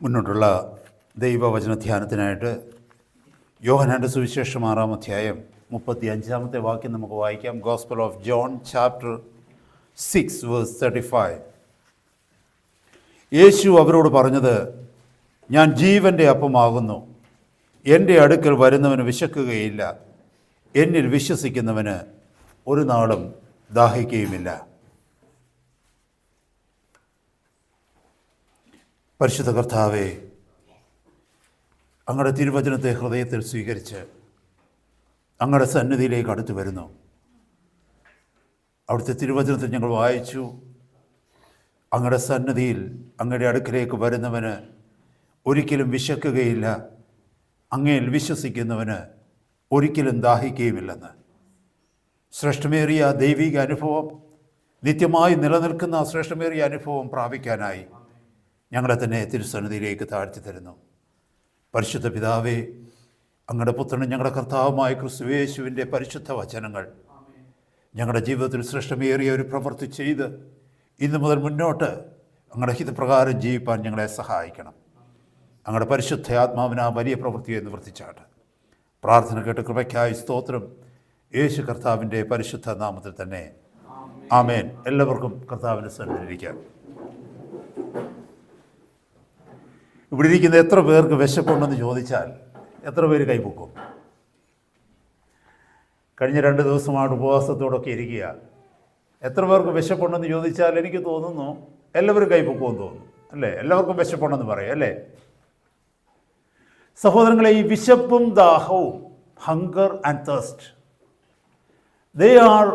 മുന്നോട്ടുള്ള ദൈവവചന ധ്യാനത്തിനായിട്ട് യോഹന്നാൻ്റെ സുവിശേഷം 6-ാം അധ്യായം 35-ാമത്തെ വാക്യം നമുക്ക് വായിക്കാം. Gospel of John chapter 6 verse 35. യേശു അവരോട് പറഞ്ഞത്, ഞാൻ ജീവൻ്റെ അപ്പമാകുന്നു. എൻ്റെ അടുക്കൽ വരുന്നവന് വിശക്കുകയില്ല. എന്നിൽ വിശ്വസിക്കുന്നവന് ഒരു നാളും ദാഹിക്കുകയുമില്ല. പരിശുദ്ധ കർത്താവേ, അങ്ങയുടെ തിരുവചനത്തെ ഹൃദയത്തിൽ സ്വീകരിച്ച് അങ്ങയുടെ സന്നിധിയിലേക്ക് അടുത്തു വരുന്നു. അവിടുത്തെ തിരുവചനത്തിൽ ഞങ്ങൾ വായിച്ചു, അങ്ങയുടെ സന്നിധിയിൽ അങ്ങയുടെ അടുക്കിലേക്ക് വരുന്നവന് ഒരിക്കലും വിശക്കുകയില്ല, അങ്ങയിൽ വിശ്വസിക്കുന്നവന് ഒരിക്കലും ദാഹിക്കുകയുമില്ലെന്ന്. ശ്രേഷ്ഠമേറിയ ദൈവിക അനുഭവം, നിത്യമായി നിലനിൽക്കുന്ന ശ്രേഷ്ഠമേറിയ അനുഭവം പ്രാപിക്കാനായി ഞങ്ങളെ തന്നെ തിരുസന്നിധിയിലേക്ക് താഴ്ത്തി തരുന്നു. പരിശുദ്ധ പിതാവേ, അങ്ങയുടെ പുത്രനും ഞങ്ങളുടെ കർത്താവുമായ ക്രിസ്തുയേശുവിൻ്റെ പരിശുദ്ധ വചനങ്ങൾ ഞങ്ങളുടെ ജീവിതത്തിൽ ശ്രേഷ്ഠമേറിയ ഒരു പ്രവൃത്തി ചെയ്ത് ഇന്നു മുതൽ മുന്നോട്ട് അങ്ങയുടെ ഹിതപ്രകാരം ജീവിപ്പാൻ ഞങ്ങളെ സഹായിക്കണം. അങ്ങയുടെ പരിശുദ്ധ ആത്മാവിന് ആ വലിയ പ്രവൃത്തിയെ നിവർത്തിച്ചാട്ട്. പ്രാർത്ഥന കേട്ട് കൃപയ്ക്കായി സ്തോത്രം. യേശു കർത്താവിൻ്റെ പരിശുദ്ധ നാമത്തിൽ തന്നെ ആമേൻ. എല്ലാവർക്കും കർത്താവിൻ്റെ സന്നിധിയിലിരിക്കാം. ഇവിടെ ഇരിക്കുന്ന എത്ര പേർക്ക് വിശപ്പുണ്ടെന്ന് ചോദിച്ചാൽ എത്ര പേര് കൈപൊക്കും? കഴിഞ്ഞ 2 ദിവസമായിട്ട് ഉപവാസത്തോടൊക്കെ ഇരിക്കുക. എത്ര പേർക്ക് വിശപ്പുണ്ടെന്ന് ചോദിച്ചാൽ എനിക്ക് തോന്നുന്നു എല്ലാവരും കൈപൊക്കുമെന്ന് തോന്നുന്നു, അല്ലേ? എല്ലാവർക്കും വിശപ്പുണ്ടെന്ന് പറയും, അല്ലേ? സഹോദരങ്ങളെ, ഈ വിശപ്പും ദാഹവും, hunger and thirst, they are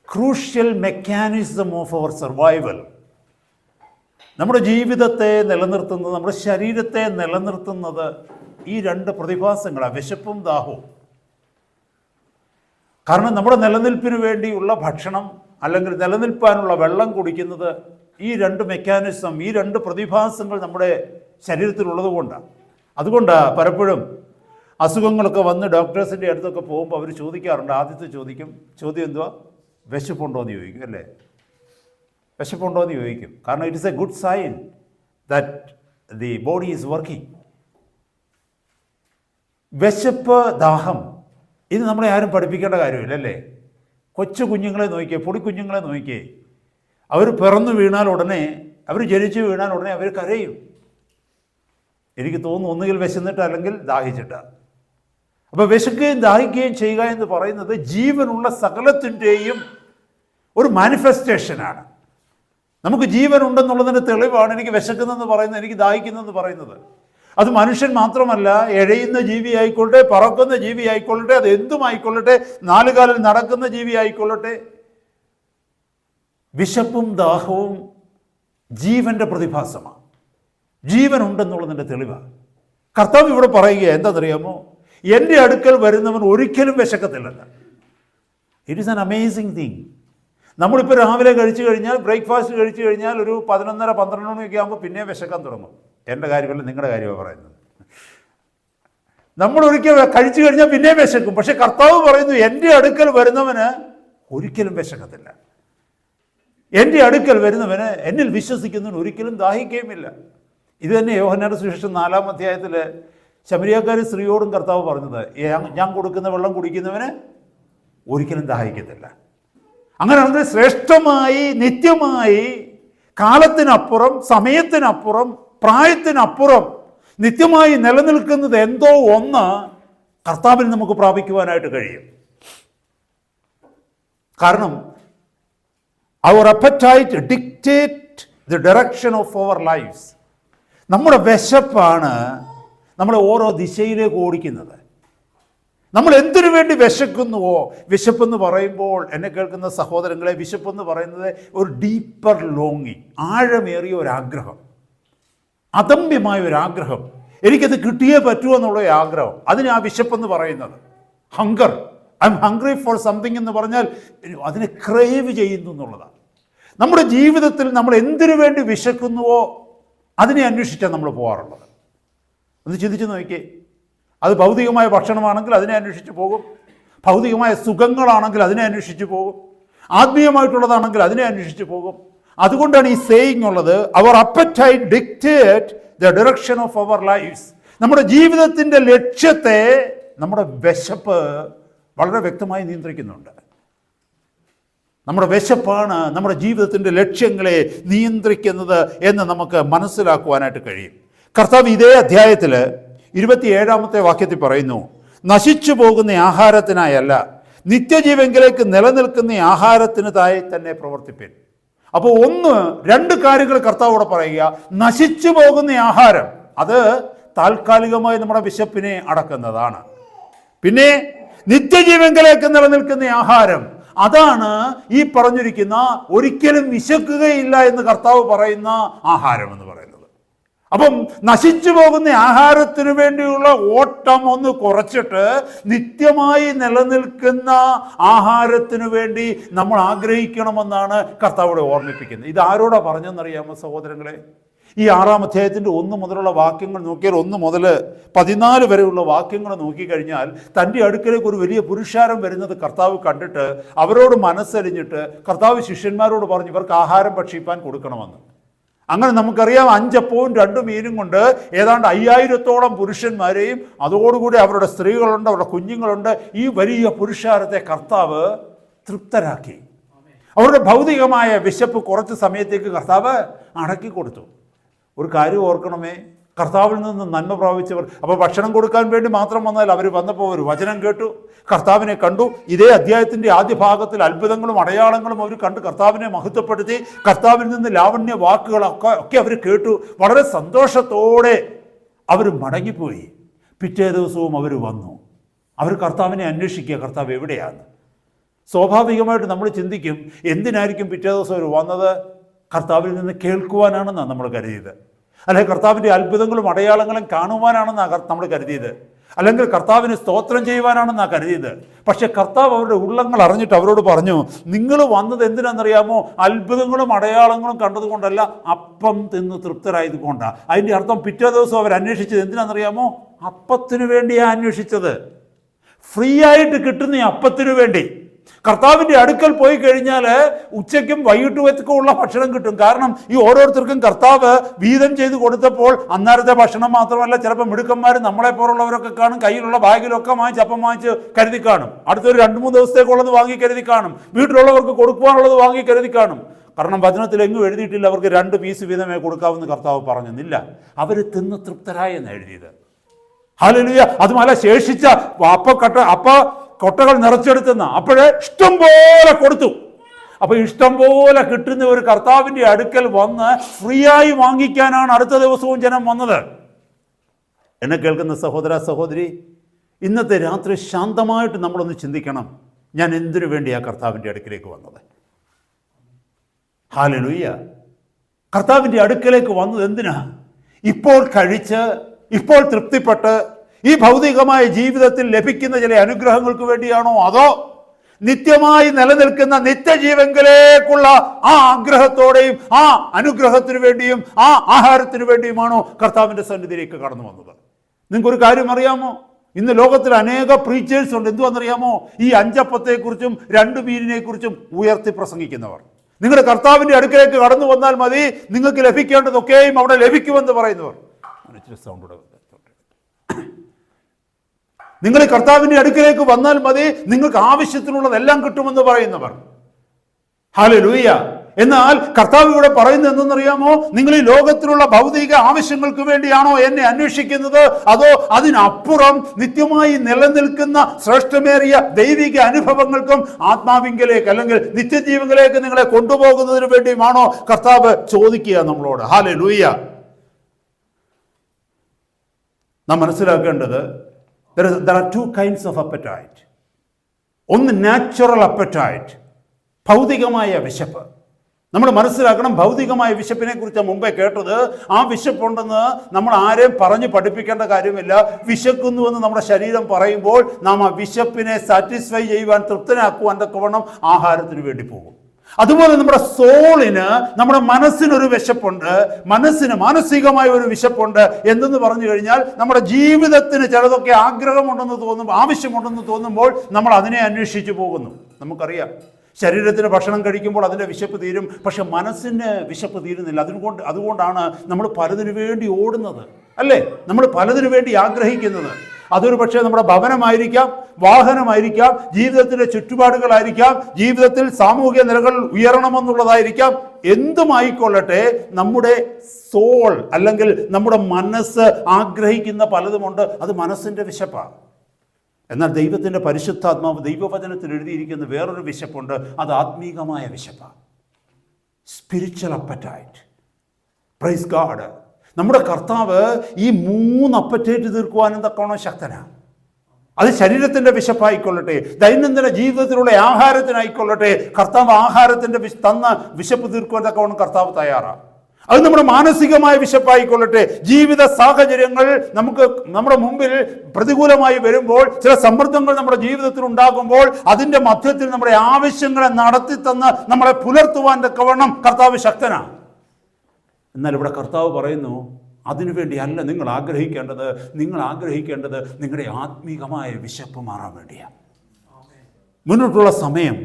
crucial mechanism of our survival. നമ്മുടെ ജീവിതത്തെ നിലനിർത്തുന്നത്, നമ്മുടെ ശരീരത്തെ നിലനിർത്തുന്നത് ഈ 2 പ്രതിഭാസങ്ങളാണ്, വിശപ്പും ദാഹവും. കാരണം നമ്മുടെ നിലനിൽപ്പിന് വേണ്ടിയുള്ള ഭക്ഷണം അല്ലെങ്കിൽ നിലനിൽപ്പാനുള്ള വെള്ളം കുടിക്കുന്നത് ഈ 2 മെക്കാനിസം, ഈ 2 പ്രതിഭാസങ്ങൾ നമ്മുടെ ശരീരത്തിലുള്ളത് കൊണ്ടാണ്. അതുകൊണ്ടാണ് പലപ്പോഴും അസുഖങ്ങളൊക്കെ വന്ന് ഡോക്ടേഴ്സിൻ്റെ അടുത്തൊക്കെ പോകുമ്പോൾ അവർ ചോദിക്കാറുണ്ട്, ആദ്യത്തെ ചോദ്യം എന്തുവാ? വിശപ്പുണ്ടോ എന്ന് ചോദിക്കും, അല്ലേ? വിശപ്പുണ്ടോ എന്ന് ചോദിക്കും. കാരണം it is a good sign that the body is working. വിശപ്പ്, ദാഹം, ഇത് നമ്മളെ ആരും പഠിപ്പിക്കേണ്ട കാര്യമില്ല, അല്ലേ? കൊച്ചു കുഞ്ഞുങ്ങളെ നോക്കിയേ, പൊടിക്കുഞ്ഞുങ്ങളെ നോക്കിയേ, അവർ പിറന്നു വീണാൽ ഉടനെ, അവർ ജനിച്ചു വീണാൽ ഉടനെ അവർ കരയും. എനിക്ക് തോന്നുന്നു ഒന്നുകിൽ വിശന്നിട്ട് അല്ലെങ്കിൽ ദാഹിച്ചിട്ടാണ്. അപ്പോൾ വിശക്കുകയും ദാഹിക്കുകയും ചെയ്യുക എന്ന് പറയുന്നത് ജീവനുള്ള സകലത്തിൻ്റെയും ഒരു മാനിഫെസ്റ്റേഷനാണ്. നമുക്ക് ജീവൻ ഉണ്ടെന്നുള്ളതിൻ്റെ തെളിവാണ് എനിക്ക് വിശക്കുന്നതെന്ന് പറയുന്നത്, എനിക്ക് ദാഹിക്കുന്നതെന്ന് പറയുന്നത്. അത് മനുഷ്യൻ മാത്രമല്ല, എഴയുന്ന ജീവി ആയിക്കൊള്ളട്ടെ, പറക്കുന്ന ജീവി ആയിക്കൊള്ളട്ടെ, അത് എന്തുമായിക്കൊള്ളട്ടെ, 4 കാലിൽ നടക്കുന്ന ജീവി ആയിക്കൊള്ളട്ടെ, വിശപ്പും ദാഹവും ജീവൻ്റെ പ്രതിഭാസമാണ്, ജീവൻ ഉണ്ടെന്നുള്ളതിൻ്റെ തെളിവാണ്. കർത്താവ് ഇവിടെ പറയുക എന്താണെന്നറിയാമോ? എൻ്റെ അടുക്കൽ വരുന്നവൻ ഒരിക്കലും വിശക്കത്തില്ലെന്ന്. It is an amazing thing. നമ്മളിപ്പോൾ രാവിലെ കഴിച്ചു കഴിഞ്ഞാൽ, ബ്രേക്ക്ഫാസ്റ്റ് കഴിച്ചു കഴിഞ്ഞാൽ ഒരു 11:30-12 മണിയൊക്കെ ആകുമ്പോൾ പിന്നെ വിശക്കാൻ തുടങ്ങും. എൻ്റെ കാര്യമല്ല, നിങ്ങളുടെ കാര്യമാണ് പറയുന്നത്. നമ്മളൊരിക്കൽ കഴിച്ചു കഴിഞ്ഞാൽ പിന്നെ വിശക്കും. പക്ഷെ കർത്താവ് പറയുന്നു, എൻ്റെ അടുക്കൽ വരുന്നവന് ഒരിക്കലും വിശക്കത്തില്ല. എൻ്റെ അടുക്കൽ വരുന്നവന്, എന്നിൽ വിശ്വസിക്കുന്നവന് ഒരിക്കലും ദാഹിക്കുകയുമില്ല. ഇത് തന്നെ യോഹന്നാന്റെ സുവിശേഷം 4-ാം അധ്യായത്തിൽ ശമരിയാക്കാരി സ്ത്രീയോടും കർത്താവ് പറഞ്ഞത്, ഞാൻ കൊടുക്കുന്ന വെള്ളം കുടിക്കുന്നവന് ഒരിക്കലും ദാഹിക്കത്തില്ല. അങ്ങനെയാണെങ്കിൽ ശ്രേഷ്ഠമായി, നിത്യമായി, കാലത്തിനപ്പുറം, സമയത്തിനപ്പുറം, പ്രായത്തിനപ്പുറം നിത്യമായി നിലനിൽക്കുന്നത് എന്തോ ഒന്ന് കർത്താവിൽ നമുക്ക് പ്രാപിക്കുവാനായിട്ട് കഴിയും. കാരണം our appetite dictate the direction of our lives. നമ്മുടെ വിശപ്പാണ് നമ്മളെ ഓരോ ദിശയിലേക്ക് ഓടിക്കുന്നത്. നമ്മൾ എന്തിനു വേണ്ടി വിശക്കുന്നുവോ, വിശപ്പെന്ന് പറയുമ്പോൾ എന്നെ കേൾക്കുന്ന സഹോദരങ്ങളെ, വിശപ്പെന്ന് പറയുന്നത് ഒരു ഡീപ്പർ ലോങ്ങിങ്, ആഴമേറിയ ഒരാഗ്രഹം, അദമ്യമായ ഒരാഗ്രഹം. എനിക്കത് കിട്ടിയേ പറ്റൂ എന്നുള്ള ആഗ്രഹം, അതിന് ആ വിശപ്പെന്ന് പറയുന്നത്. Hunger, I M hungry for something എന്ന് പറഞ്ഞാൽ അതിനെ ക്രേവ് ചെയ്യുന്നു എന്നുള്ളതാണ്. നമ്മുടെ ജീവിതത്തിൽ നമ്മൾ എന്തിനു വേണ്ടി വിശക്കുന്നുവോ അതിനെ അന്വേഷിച്ചാണ് നമ്മൾ പോകാറുള്ളത്. ഒന്ന് ചിന്തിച്ച് നോക്കിയേ. അത് ഭൗതികമായ ഭക്ഷണമാണെങ്കിൽ അതിനെ അന്വേഷിച്ച് പോകും, ഭൗതികമായ സുഖങ്ങളാണെങ്കിൽ അതിനെ അന്വേഷിച്ച് പോകും, ആത്മീയമായിട്ടുള്ളതാണെങ്കിൽ അതിനെ അന്വേഷിച്ച് പോകും, അതുകൊണ്ടാണ് ഈ സേയിങ് ഉള്ളത്, അവർ appetite dictate the direction of our lives. നമ്മുടെ ജീവിതത്തിൻ്റെ ലക്ഷ്യത്തെ നമ്മുടെ വിശപ്പ് വളരെ വ്യക്തമായി നിയന്ത്രിക്കുന്നുണ്ട്. നമ്മുടെ വിശപ്പാണ് നമ്മുടെ ജീവിതത്തിൻ്റെ ലക്ഷ്യങ്ങളെ നിയന്ത്രിക്കുന്നത് എന്ന് നമുക്ക് മനസ്സിലാക്കുവാനായിട്ട് കഴിയും. കർത്താവ് ഇതേ അധ്യായത്തിൽ 27-ാമത്തെ വാക്യത്തിൽ പറയുന്നു, നശിച്ചു പോകുന്ന ആഹാരത്തിനായല്ല, നിത്യജീവങ്കിലേക്ക് നിലനിൽക്കുന്ന ആഹാരത്തിനായി തന്നെ പ്രവർത്തിപ്പിൻ. അപ്പോൾ രണ്ട് കാര്യങ്ങൾ കർത്താവോട് പറയുക. നശിച്ചു പോകുന്ന ആഹാരം, അത് താൽക്കാലികമായി നമ്മുടെ വിശപ്പിനെ അടക്കുന്നതാണ്. പിന്നെ നിത്യജീവങ്കിലേക്ക് നിലനിൽക്കുന്ന ആഹാരം, അതാണ് ഈ പറഞ്ഞിരിക്കുന്ന ഒരിക്കലും വിശക്കുകയില്ല എന്ന് കർത്താവ് പറയുന്ന ആഹാരം എന്ന് പറയുന്നത്. അപ്പം നശിച്ചു പോകുന്ന ആഹാരത്തിന് വേണ്ടിയുള്ള ഓട്ടം ഒന്ന് കുറച്ചിട്ട് നിത്യമായി നിലനിൽക്കുന്ന ആഹാരത്തിന് വേണ്ടി നമ്മൾ ആഗ്രഹിക്കണമെന്നാണ് കർത്താവിടെ ഓർമ്മിപ്പിക്കുന്നത്. ഇത് ആരോടാ പറഞ്ഞെന്നറിയാമോ സഹോദരങ്ങളെ? ഈ 6-ാം അധ്യായത്തിൻ്റെ 1 മുതലുള്ള വാക്യങ്ങൾ നോക്കിയാൽ, 1 മുതൽ 14 വരെയുള്ള വാക്യങ്ങൾ നോക്കിക്കഴിഞ്ഞാൽ, തൻ്റെ അടുക്കലേക്ക് ഒരു വലിയ പുരുഷാരം വരുന്നത് കർത്താവ് കണ്ടിട്ട് അവരോട് മനസ്സരിഞ്ഞിട്ട് കർത്താവ് ശിഷ്യന്മാരോട് പറഞ്ഞു ഇവർക്ക് ആഹാരം ഭക്ഷിപ്പാൻ കൊടുക്കണമെന്ന്. അങ്ങനെ നമുക്കറിയാം 5 അപ്പവും 2 മീനും കൊണ്ട് ഏതാണ്ട് 5000-ഓളം പുരുഷന്മാരെയും അതോടുകൂടി അവരുടെ സ്ത്രീകളുണ്ട്, അവരുടെ കുഞ്ഞുങ്ങളുണ്ട്, ഈ വലിയ പുരുഷാരത്തെ കർത്താവ് തൃപ്തരാക്കി. അവരുടെ ഭൗതികമായ വിശപ്പ് കുറച്ച് സമയത്തേക്ക് കർത്താവ് അടക്കി കൊടുത്തു. ഒരു കാര്യം ഓർക്കണമേ, കർത്താവിൽ നിന്ന് നന്മ പ്രാപിച്ചവർ, അപ്പോൾ ഭക്ഷണം കൊടുക്കാൻ വേണ്ടി മാത്രം വന്നാൽ അവർ വന്നപ്പോൾ ഒരു വചനം കേട്ടു, കർത്താവിനെ കണ്ടു. ഇതേ അധ്യായത്തിൻ്റെ ആദ്യ ഭാഗത്തിൽ അത്ഭുതങ്ങളും അടയാളങ്ങളും അവർ കണ്ട് കർത്താവിനെ മഹത്വപ്പെടുത്തി. കർത്താവിൽ നിന്ന് ലാവണ്യ വാക്കുകളൊക്കെ അവർ കേട്ടു. വളരെ സന്തോഷത്തോടെ അവർ മടങ്ങിപ്പോയി. പിറ്റേ ദിവസവും അവർ വന്നു. അവർ കർത്താവിനെ അന്വേഷിക്കുക, കർത്താവ് എവിടെയാണ്. സ്വാഭാവികമായിട്ട് നമ്മൾ ചിന്തിക്കും, എന്തിനായിരിക്കും പിറ്റേ ദിവസം അവർ വന്നത്? കർത്താവിൽ നിന്ന് കേൾക്കുവാനാണെന്നാണ് നമ്മൾ കരുതിയത്, അല്ലെങ്കിൽ കർത്താവിൻ്റെ അത്ഭുതങ്ങളും അടയാളങ്ങളും കാണുവാനാണെന്നാണ് നമ്മൾ കരുതിയത്, അല്ലെങ്കിൽ കർത്താവിന് സ്തോത്രം ചെയ്യുവാനാണെന്നാണ് കരുതിയത്. പക്ഷെ കർത്താവ് അവരുടെ ഉള്ളങ്ങൾ അറിഞ്ഞിട്ട് അവരോട് പറഞ്ഞു, നിങ്ങൾ വന്നത് എന്തിനാണെന്നറിയാമോ? അത്ഭുതങ്ങളും അടയാളങ്ങളും കണ്ടതുകൊണ്ടല്ല, അപ്പം തിന്ന് തൃപ്തരായത് കൊണ്ടാണ്. അതിൻ്റെ അർത്ഥം പിറ്റേ ദിവസം അവർ അന്വേഷിച്ചത് എന്തിനാണെന്നറിയാമോ? അപ്പത്തിനു വേണ്ടിയാണ് അന്വേഷിച്ചത്. ഫ്രീ ആയിട്ട് കിട്ടുന്ന അപ്പത്തിനു വേണ്ടി. കർത്താവിൻ്റെ അടുക്കൽ പോയി കഴിഞ്ഞാൽ ഉച്ചയ്ക്കും വൈകിട്ടും ഉള്ള ഭക്ഷണം കിട്ടും. കാരണം ഈ ഓരോരുത്തർക്കും കർത്താവ് വീതം ചെയ്ത് കൊടുത്തപ്പോൾ അന്നേരത്തെ ഭക്ഷണം മാത്രമല്ല, ചിലപ്പോൾ മിടുക്കന്മാർ നമ്മളെപ്പോലുള്ളവരൊക്കെ കാണും, കയ്യിലുള്ള ബാഗിലൊക്കെ വാങ്ങിച്ച് അപ്പം വാങ്ങിച്ച് കരുതി കാണും. അടുത്തൊരു 2-3 ദിവസത്തേക്കുള്ളത് വാങ്ങി കരുതി കാണും. വീട്ടിലുള്ളവർക്ക് കൊടുക്കുവാനുള്ളത് വാങ്ങി കരുതി കാണും. കാരണം വചനത്തിൽ എങ്ങും എഴുതിയിട്ടില്ല അവർക്ക് 2 പീസ് വീതമേ കൊടുക്കാമെന്ന് കർത്താവ് പറഞ്ഞെന്നില്ല. അവർ തിന്ന് തൃപ്തരായെന്ന് എഴുതിയത്. ഹല്ലേലൂയ. അതുമല്ല, ശേഷിച്ച കൊട്ടകൾ നിറച്ചെടുത്തുന്ന അപ്പോഴേ ഇഷ്ടം പോലെ കൊടുത്തു. അപ്പൊ ഇഷ്ടം പോലെ കിട്ടുന്ന ഒരു കർത്താവിൻ്റെ അടുക്കൽ വന്ന് ഫ്രീ ആയി വാങ്ങിക്കാനാണ് അടുത്ത ദിവസവും ജനം വന്നത്. എന്നെ കേൾക്കുന്ന സഹോദര സഹോദരി, ഇന്നത്തെ രാത്രി ശാന്തമായിട്ട് നമ്മളൊന്ന് ചിന്തിക്കണം, ഞാൻ എന്തിനു വേണ്ടിയാണ് കർത്താവിൻ്റെ അടുക്കിലേക്ക് വന്നത്? ഹല്ലേലൂയ. കർത്താവിൻ്റെ അടുക്കലേക്ക് വന്നത് എന്തിനാ? ഇപ്പോൾ കഴിച്ച്, ഇപ്പോൾ തൃപ്തിപ്പെട്ട് ഈ ഭൗതികമായ ജീവിതത്തിൽ ലഭിക്കുന്ന ചില അനുഗ്രഹങ്ങൾക്ക് വേണ്ടിയാണോ, അതോ നിത്യമായി നിലനിൽക്കുന്ന നിത്യജീവങ്കിലേക്കുള്ള ആ ആഗ്രഹത്തോടെയും ആ അനുഗ്രഹത്തിനു വേണ്ടിയും ആ ആഹാരത്തിനു വേണ്ടിയുമാണോ കർത്താവിൻ്റെ സന്നിധിയിലേക്ക് കടന്നു വന്നത്? നിങ്ങൾക്കൊരു കാര്യം അറിയാമോ? ഇന്ന് ലോകത്തിൽ അനേക പ്രീച്ചേഴ്സ് ഉണ്ട്. എന്തുവാണെന്നറിയാമോ? ഈ 5 അപ്പത്തെക്കുറിച്ചും 2 മീനിനെ കുറിച്ചും ഉയർത്തി പ്രസംഗിക്കുന്നവർ. നിങ്ങളുടെ കർത്താവിൻ്റെ അടുക്കലേക്ക് കടന്നു വന്നാൽ മതി, നിങ്ങൾക്ക് ലഭിക്കേണ്ടതൊക്കെയും അവിടെ ലഭിക്കുമെന്ന് പറയുന്നവർ. നിങ്ങൾ കർത്താവിൻ്റെ അടുക്കലേക്ക് വന്നാൽ മതി, നിങ്ങൾക്ക് ആവശ്യത്തിനുള്ളതെല്ലാം കിട്ടുമെന്ന് പറയുന്നവർ. ഹല്ലേലൂയ. എന്നാൽ കർത്താവ് ഇവിടെ പറയുന്നത് എന്തെന്നറിയാമോ? നിങ്ങൾ ഈ ലോകത്തിലുള്ള ഭൗതിക ആവശ്യങ്ങൾക്ക് വേണ്ടിയാണോ എന്നെ അന്വേഷിക്കുന്നത്, അതോ അതിനപ്പുറം നിത്യമായി നിലനിൽക്കുന്ന ശ്രേഷ്ഠമേറിയ ദൈവിക അനുഭവങ്ങൾക്കും ആത്മാവിങ്കലേക്ക് അല്ലെങ്കിൽ നിത്യജീവങ്ങളിലേക്ക് നിങ്ങളെ കൊണ്ടുപോകുന്നതിന് വേണ്ടിയുമാണോ കർത്താവ് ചോദിക്കുക നമ്മളോട്? ഹല്ലേലൂയ. നാം മനസ്സിലാക്കേണ്ടത്, there are 2 kinds of appetite. ഒന്ന് നാച്ചുറൽ appetite, ഭൗതികമായ വിശപ്പ്. നമ്മൾ മനസ്സിലാക്കണം, ഭൗതികമായ വിശപ്പിനെ കുറിച്ച് മുമ്പേ കേട്ടത്. ആ വിശപ്പുണ്ടെന്ന് നമ്മൾ ആരെയും പറഞ്ഞ് പഠിപ്പിക്കേണ്ട കാര്യമില്ല. വിശക്കുന്നുവെന്ന് നമ്മുടെ ശരീരം പറയുമ്പോൾ നാം ആ വിശപ്പിനെ സാറ്റിസ്ഫൈ ചെയ്യുവാൻ, തൃപ്തനാക്കുവാൻ തക്കവണ്ണം ആഹാരത്തിന് വേണ്ടി പോകും. അതുപോലെ നമ്മുടെ സോളിന്, നമ്മുടെ മനസ്സിനൊരു വിശപ്പുണ്ട്, മാനസികമായ ഒരു വിശപ്പുണ്ട്. എന്തെന്ന് പറഞ്ഞു കഴിഞ്ഞാൽ, നമ്മുടെ ജീവിതത്തിന് ചിലതൊക്കെ ആഗ്രഹമുണ്ടെന്ന് തോന്നും, ആവശ്യമുണ്ടെന്ന് തോന്നുമ്പോൾ നമ്മൾ അതിനെ അന്വേഷിച്ചു പോകുന്നു. നമുക്കറിയാം, ശരീരത്തിന് ഭക്ഷണം കഴിക്കുമ്പോൾ അതിൻ്റെ വിശപ്പ് തീരും, പക്ഷെ മനസ്സിന് വിശപ്പ് തീരുന്നില്ല. അതുകൊണ്ടാണ് നമ്മൾ പലതിനു വേണ്ടി ഓടുന്നത്, അല്ലേ? നമ്മൾ പലതിനു വേണ്ടി ആഗ്രഹിക്കുന്നത്. അതൊരു പക്ഷേ നമ്മുടെ ഭവനമായിരിക്കാം, വാഹനമായിരിക്കാം, ജീവിതത്തിൻ്റെ ചുറ്റുപാടുകളായിരിക്കാം, ജീവിതത്തിൽ സാമൂഹിക നിലകൾ ഉയരണമെന്നുള്ളതായിരിക്കാം. എന്തുമായിക്കൊള്ളട്ടെ, നമ്മുടെ സോൾ അല്ലെങ്കിൽ നമ്മുടെ മനസ്സ് ആഗ്രഹിക്കുന്ന പലതുമുണ്ട്. അത് മനസ്സിൻ്റെ വിശപ്പാണ്. എന്നാൽ ദൈവത്തിൻ്റെ പരിശുദ്ധാത്മാവ് ദൈവവചനത്തിൽ എഴുതിയിരിക്കുന്ന വേറൊരു വിശപ്പുണ്ട്. അത് ആത്മീകമായ വിശപ്പാണ്, സ്പിരിച്വൽ അപ്പറ്റൈറ്റ്. Praise God. നമ്മുടെ കർത്താവ് ഈ 3 അപ്പറ്റൈറ്റ് തീർക്കുവാനും തക്കവണ്ണം ശക്തനാണ്. അത് ശരീരത്തിൻ്റെ വിശപ്പായിക്കൊള്ളട്ടെ, ദൈനംദിന ജീവിതത്തിലുള്ള ആഹാരത്തിനായിക്കൊള്ളട്ടെ, കർത്താവ് ആഹാരത്തിൻ്റെ തന്ന വിശപ്പ് തീർക്കുവാൻ തക്കവണ്ണം കർത്താവ് തയ്യാറാണ്. അത് നമ്മുടെ മാനസികമായ വിശപ്പായിക്കൊള്ളട്ടെ, ജീവിത സാഹചര്യങ്ങൾ നമ്മുടെ മുമ്പിൽ പ്രതികൂലമായി വരുമ്പോൾ, ചില സമ്മർദ്ദങ്ങൾ നമ്മുടെ ജീവിതത്തിൽ ഉണ്ടാകുമ്പോൾ, അതിൻ്റെ മധ്യത്തിൽ നമ്മുടെ ആവശ്യങ്ങളെ നടത്തിത്തന്ന് നമ്മളെ പുലർത്തുവാൻ തക്കവണ്ണം കർത്താവ് ശക്തനാണ്. എന്നാൽ ഇവിടെ കർത്താവ് പറയുന്നു, അതിനുവേണ്ടിയല്ല നിങ്ങൾ ആഗ്രഹിക്കേണ്ടത് നിങ്ങളുടെ ആത്മീകമായ വിശപ്പ് മാറാൻ വേണ്ടിയാണ്. മുന്നോട്ടുള്ള സമയം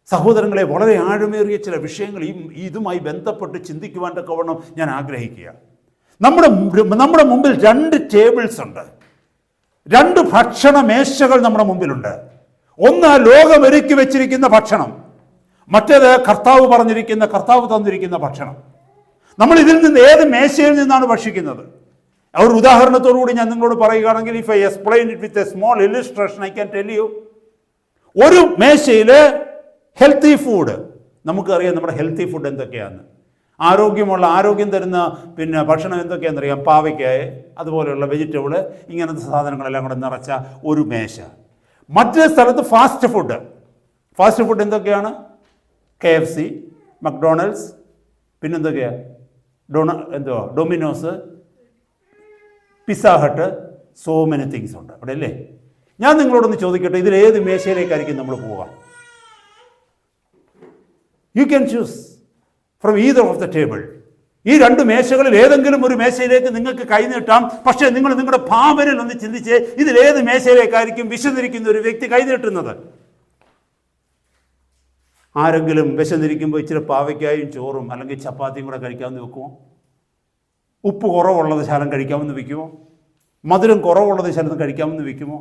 സഹോദരങ്ങളെ, വളരെ ആഴമേറിയ ചില വിഷയങ്ങൾ ഇതുമായി ബന്ധപ്പെട്ട് ചിന്തിക്കുവാൻ തക്കവണ്ണം ഞാൻ ആഗ്രഹിക്കുക. നമ്മുടെ മുമ്പിൽ 2 ടേബിൾസ് ഉണ്ട്, 2 ഭക്ഷണ മേശകൾ നമ്മുടെ മുമ്പിലുണ്ട്. ഒന്ന് ലോകം ഒരുക്കി വെച്ചിരിക്കുന്ന ഭക്ഷണം, മറ്റേത് കർത്താവ് തന്നിരിക്കുന്ന ഭക്ഷണം. നമ്മൾ ഇതിൽ നിന്ന് ഏത് മേശയിൽ നിന്നാണ് ഭക്ഷിക്കുന്നത്? ഒരു ഉദാഹരണത്തോടു കൂടി ഞാൻ നിങ്ങളോട് പറയുകയാണെങ്കിൽ, if I explain it with a small illustration, I can tell you. ഒരു മേശയിൽ ഹെൽത്തി ഫുഡ്, നമുക്കറിയാം നമ്മുടെ ഹെൽത്തി ഫുഡ് എന്തൊക്കെയാണ്. ആരോഗ്യം തരുന്ന ഭക്ഷണം എന്തൊക്കെയാണെന്നറിയാം. പാവയ്ക്കായ, അതുപോലെയുള്ള വെജിറ്റബിള്, ഇങ്ങനത്തെ സാധനങ്ങളെല്ലാം കൂടെ നിറച്ച ഒരു മേശ. മറ്റൊരു സ്ഥലത്ത് ഫാസ്റ്റ് ഫുഡ് എന്തൊക്കെയാണ്? KFC, മക്ഡൊണാൾഡ്സ്, പിന്നെന്തൊക്കെയാണ്? Domino's, Pizza Hut, so many things ഉണ്ട് അവിടെ, അല്ലേ? ഞാൻ നിങ്ങളോടൊന്ന് ചോദിക്കട്ടെ, ഇതിലേത് മേശയിലേക്കായിരിക്കും നമ്മൾ പോവുക? You can choose from either of the table. ഈ 2 മേശകളിൽ ഏതെങ്കിലും ഒരു മേശയിലേക്ക് നിങ്ങൾക്ക് കൈനീട്ടാം. പക്ഷേ നിങ്ങൾ നിങ്ങളുടെ ഭാവനയിൽ ഒന്ന് ചിന്തിച്ച്, ഇതിലേത് മേശയിലേക്കായിരിക്കും വിശന്നിരിക്കുന്ന ഒരു വ്യക്തി കൈനീട്ടുന്നത്? ആരെങ്കിലും വിശന്നിരിക്കുമ്പോൾ ഇച്ചിരി പാവയ്ക്കായും ചോറും അല്ലെങ്കിൽ ചപ്പാത്തിയും കൂടെ കഴിക്കാമെന്ന് വെക്കുമോ? ഉപ്പ് കുറവുള്ളത് ശകലം കഴിക്കാമെന്ന് വെക്കുമോ? മധുരം കുറവുള്ളത് ശകലം കഴിക്കാമെന്ന് വെക്കുമോ?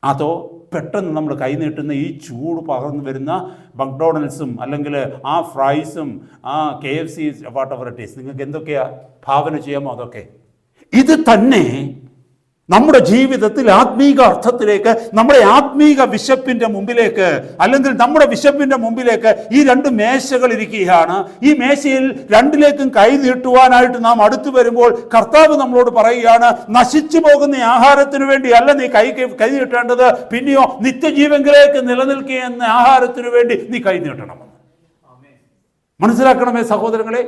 അതോ പെട്ടെന്ന് നമ്മൾ കൈനീട്ടുന്ന ഈ ചൂട് പകർന്നു വരുന്ന മക്ഡൊണാൾഡ്സും അല്ലെങ്കിൽ ആ ഫ്രൈസും ആ KFC what ever it is, നിങ്ങൾക്ക് എന്തൊക്കെയാണ് ഭാവന ചെയ്യാമോ? അതൊക്കെ ഇത് തന്നെ നമ്മുടെ ജീവിതത്തിൽ ആത്മീക അർത്ഥത്തിലേക്ക്, നമ്മുടെ ആത്മീക വിശപ്പിൻ്റെ മുമ്പിലേക്ക്, അല്ലെങ്കിൽ നമ്മുടെ വിശപ്പിൻ്റെ മുമ്പിലേക്ക് ഈ 2 മേശകൾ ഇരിക്കുകയാണ്. ഈ മേശയിൽ 2ലേക്കും കൈ നീട്ടുവാനായിട്ട് നാം അടുത്തു വരുമ്പോൾ കർത്താവ് നമ്മളോട് പറയുകയാണ്, നശിച്ചു പോകുന്ന ആഹാരത്തിന് വേണ്ടിയല്ല നീ കൈ നീട്ടേണ്ടത്, പിന്നെയോ നിത്യജീവനിലേക്ക് നിലനിൽക്കുന്ന ആഹാരത്തിന് വേണ്ടി നീ കൈ നീട്ടണമെന്ന് മനസ്സിലാക്കണമേ സഹോദരങ്ങളെ.